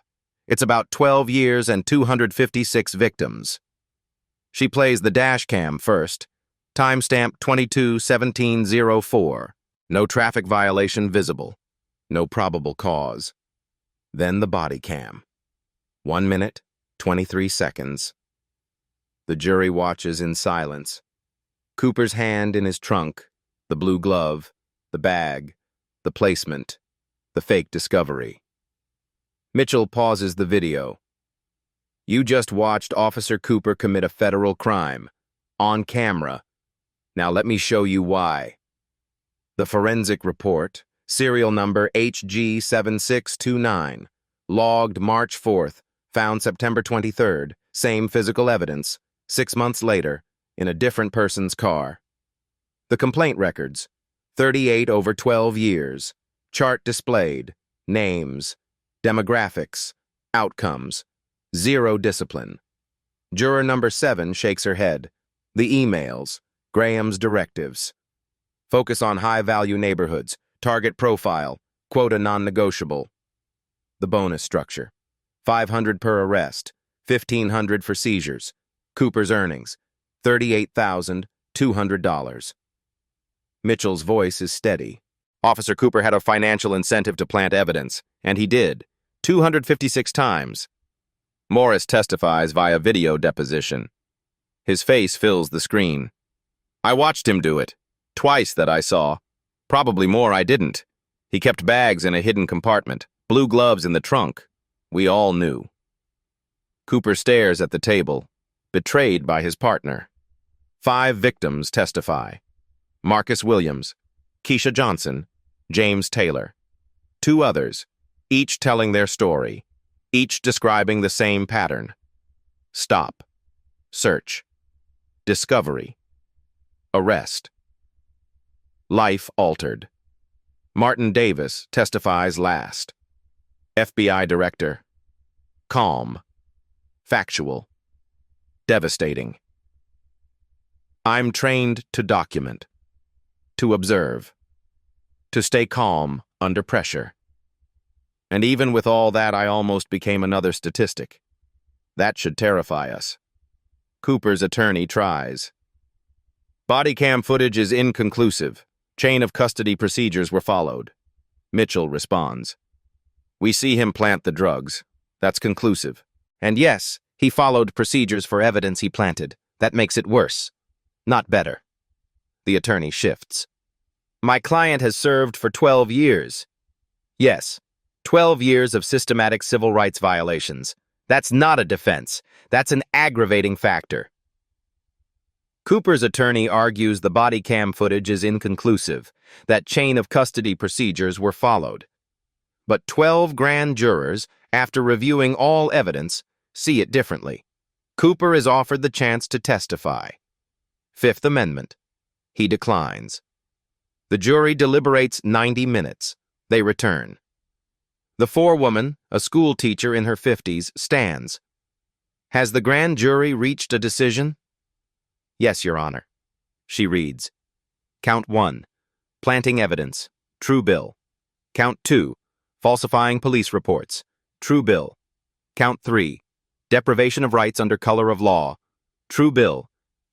A: It's about 12 years and 256 victims. She plays the dash cam first. Timestamp 22/17/04. No traffic violation visible. No probable cause. Then the body cam. 1 minute, 23 seconds. The jury watches in silence. Cooper's hand in his trunk, the blue glove, the bag, the placement, the fake discovery. Mitchell pauses the video. You just watched Officer Cooper commit a federal crime. On camera. Now let me show you why. The forensic report, serial number HG7629, logged March 4th, found September 23rd, same physical evidence, 6 months later, in a different person's car. The complaint records, 38/12 years, chart displayed, names, demographics, outcomes, 0 discipline. Juror number 7 shakes her head. The emails, Graham's directives. Focus on high-value neighborhoods, target profile, quota non-negotiable. The bonus structure, $500 per arrest, $1,500 for seizures. Cooper's earnings, $38,200. Mitchell's voice is steady. Officer Cooper had a financial incentive to plant evidence, and he did, 256 times. Morris testifies via video deposition. His face fills the screen. I watched him do it. Twice that I saw. Probably more I didn't. He kept bags in a hidden compartment, blue gloves in the trunk. We all knew. Cooper stares at the table, betrayed by his partner. 5 victims testify. Marcus Williams, Keisha Johnson, James Taylor. 2 others, each telling their story, each describing the same pattern. Stop. Search. Discovery. Arrest. Life altered. Martin Davis testifies last. FBI Director. Calm. Factual. Devastating. I'm trained to document. To observe. To stay calm under pressure. And even with all that, I almost became another statistic. That should terrify us. Cooper's attorney tries. Body cam footage is inconclusive. Chain of custody procedures were followed. Mitchell responds. We see him plant the drugs. That's conclusive. And yes, he followed procedures for evidence he planted. That makes it worse, not better. The attorney shifts. My client has served for 12 years. Yes, 12 years of systematic civil rights violations. That's not a defense. That's an aggravating factor. Cooper's attorney argues the body cam footage is inconclusive, that chain of custody procedures were followed. But 12 grand jurors, after reviewing all evidence, see it differently. Cooper is offered the chance to testify. Fifth Amendment. He declines. The jury deliberates 90 minutes. They return. The forewoman, a school teacher in her 50s, stands. Has the grand jury reached a decision? Yes, Your Honor. She reads. Count 1, planting evidence, true bill. Count 2, falsifying police reports, true bill. Count 3, deprivation of rights under color of law, true bill.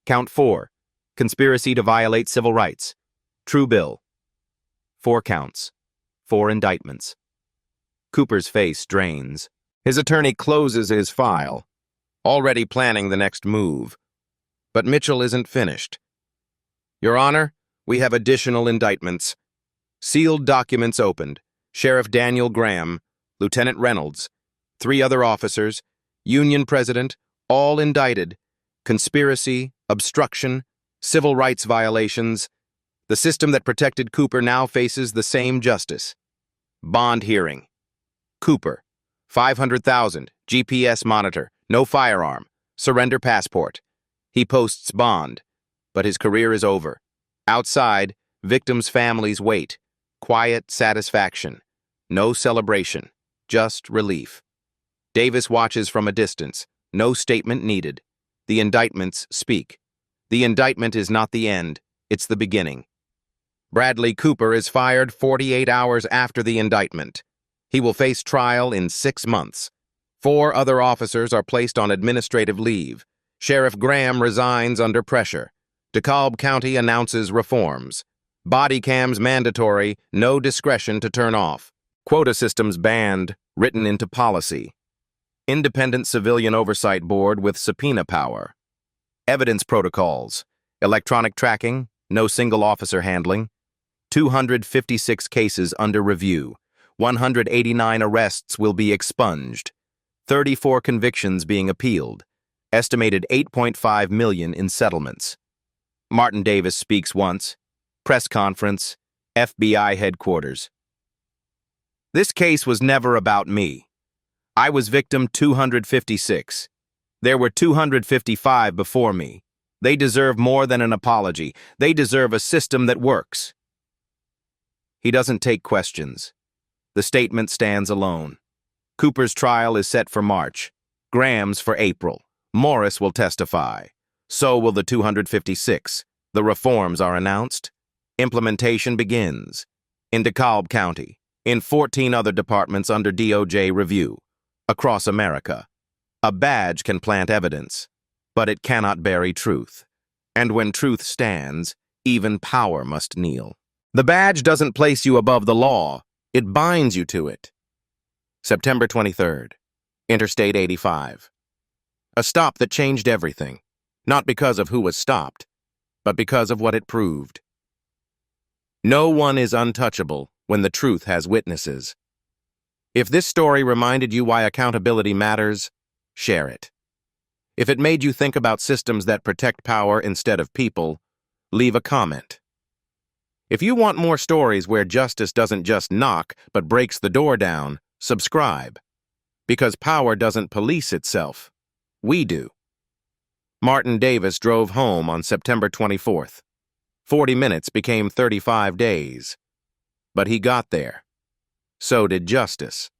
A: Count 4, conspiracy to violate civil rights, true bill. 4 counts, 4 indictments. Cooper's face drains. His attorney closes his file, already planning the next move. But Mitchell isn't finished. Your Honor, we have additional indictments. Sealed documents opened. Sheriff Daniel Graham, Lieutenant Reynolds, 3 other officers, Union President, all indicted. Conspiracy, obstruction, civil rights violations. The system that protected Cooper now faces the same justice. Bond hearing. Cooper, $500,000, GPS monitor, no firearm, surrender passport. He posts bond, but his career is over. Outside, victims' families wait. Quiet satisfaction. No celebration, just relief. Davis watches from a distance. No statement needed. The indictments speak. The indictment is not the end, it's the beginning. Bradley Cooper is fired 48 hours after the indictment. He will face trial in 6 months. 4 other officers are placed on administrative leave. Sheriff Graham resigns under pressure. DeKalb County announces reforms. Body cams mandatory, no discretion to turn off. Quota systems banned, written into policy. Independent Civilian Oversight Board with subpoena power. Evidence protocols. Electronic tracking, no single officer handling. 256 cases under review. 189 arrests will be expunged. 34 convictions being appealed. Estimated $8.5 million in settlements. Martin Davis speaks once. Press conference. FBI headquarters. This case was never about me. I was victim 256. There were 255 before me. They deserve more than an apology. They deserve a system that works. He doesn't take questions. The statement stands alone. Cooper's trial is set for March. Graham's for April. Morris will testify. So will the 256. The reforms are announced. Implementation begins. In DeKalb County. In 14 other departments under DOJ review. Across America. A badge can plant evidence, but it cannot bury truth. And when truth stands, even power must kneel. The badge doesn't place you above the law. It binds you to it. September 23rd, Interstate 85. A stop that changed everything, not because of who was stopped, but because of what it proved. No one is untouchable when the truth has witnesses. If this story reminded you why accountability matters, share it. If it made you think about systems that protect power instead of people, leave a comment. If you want more stories where justice doesn't just knock but breaks the door down, subscribe. Because power doesn't police itself. We do. Martin Davis drove home on September 24th. 40 minutes became 35 days. But he got there. So did justice.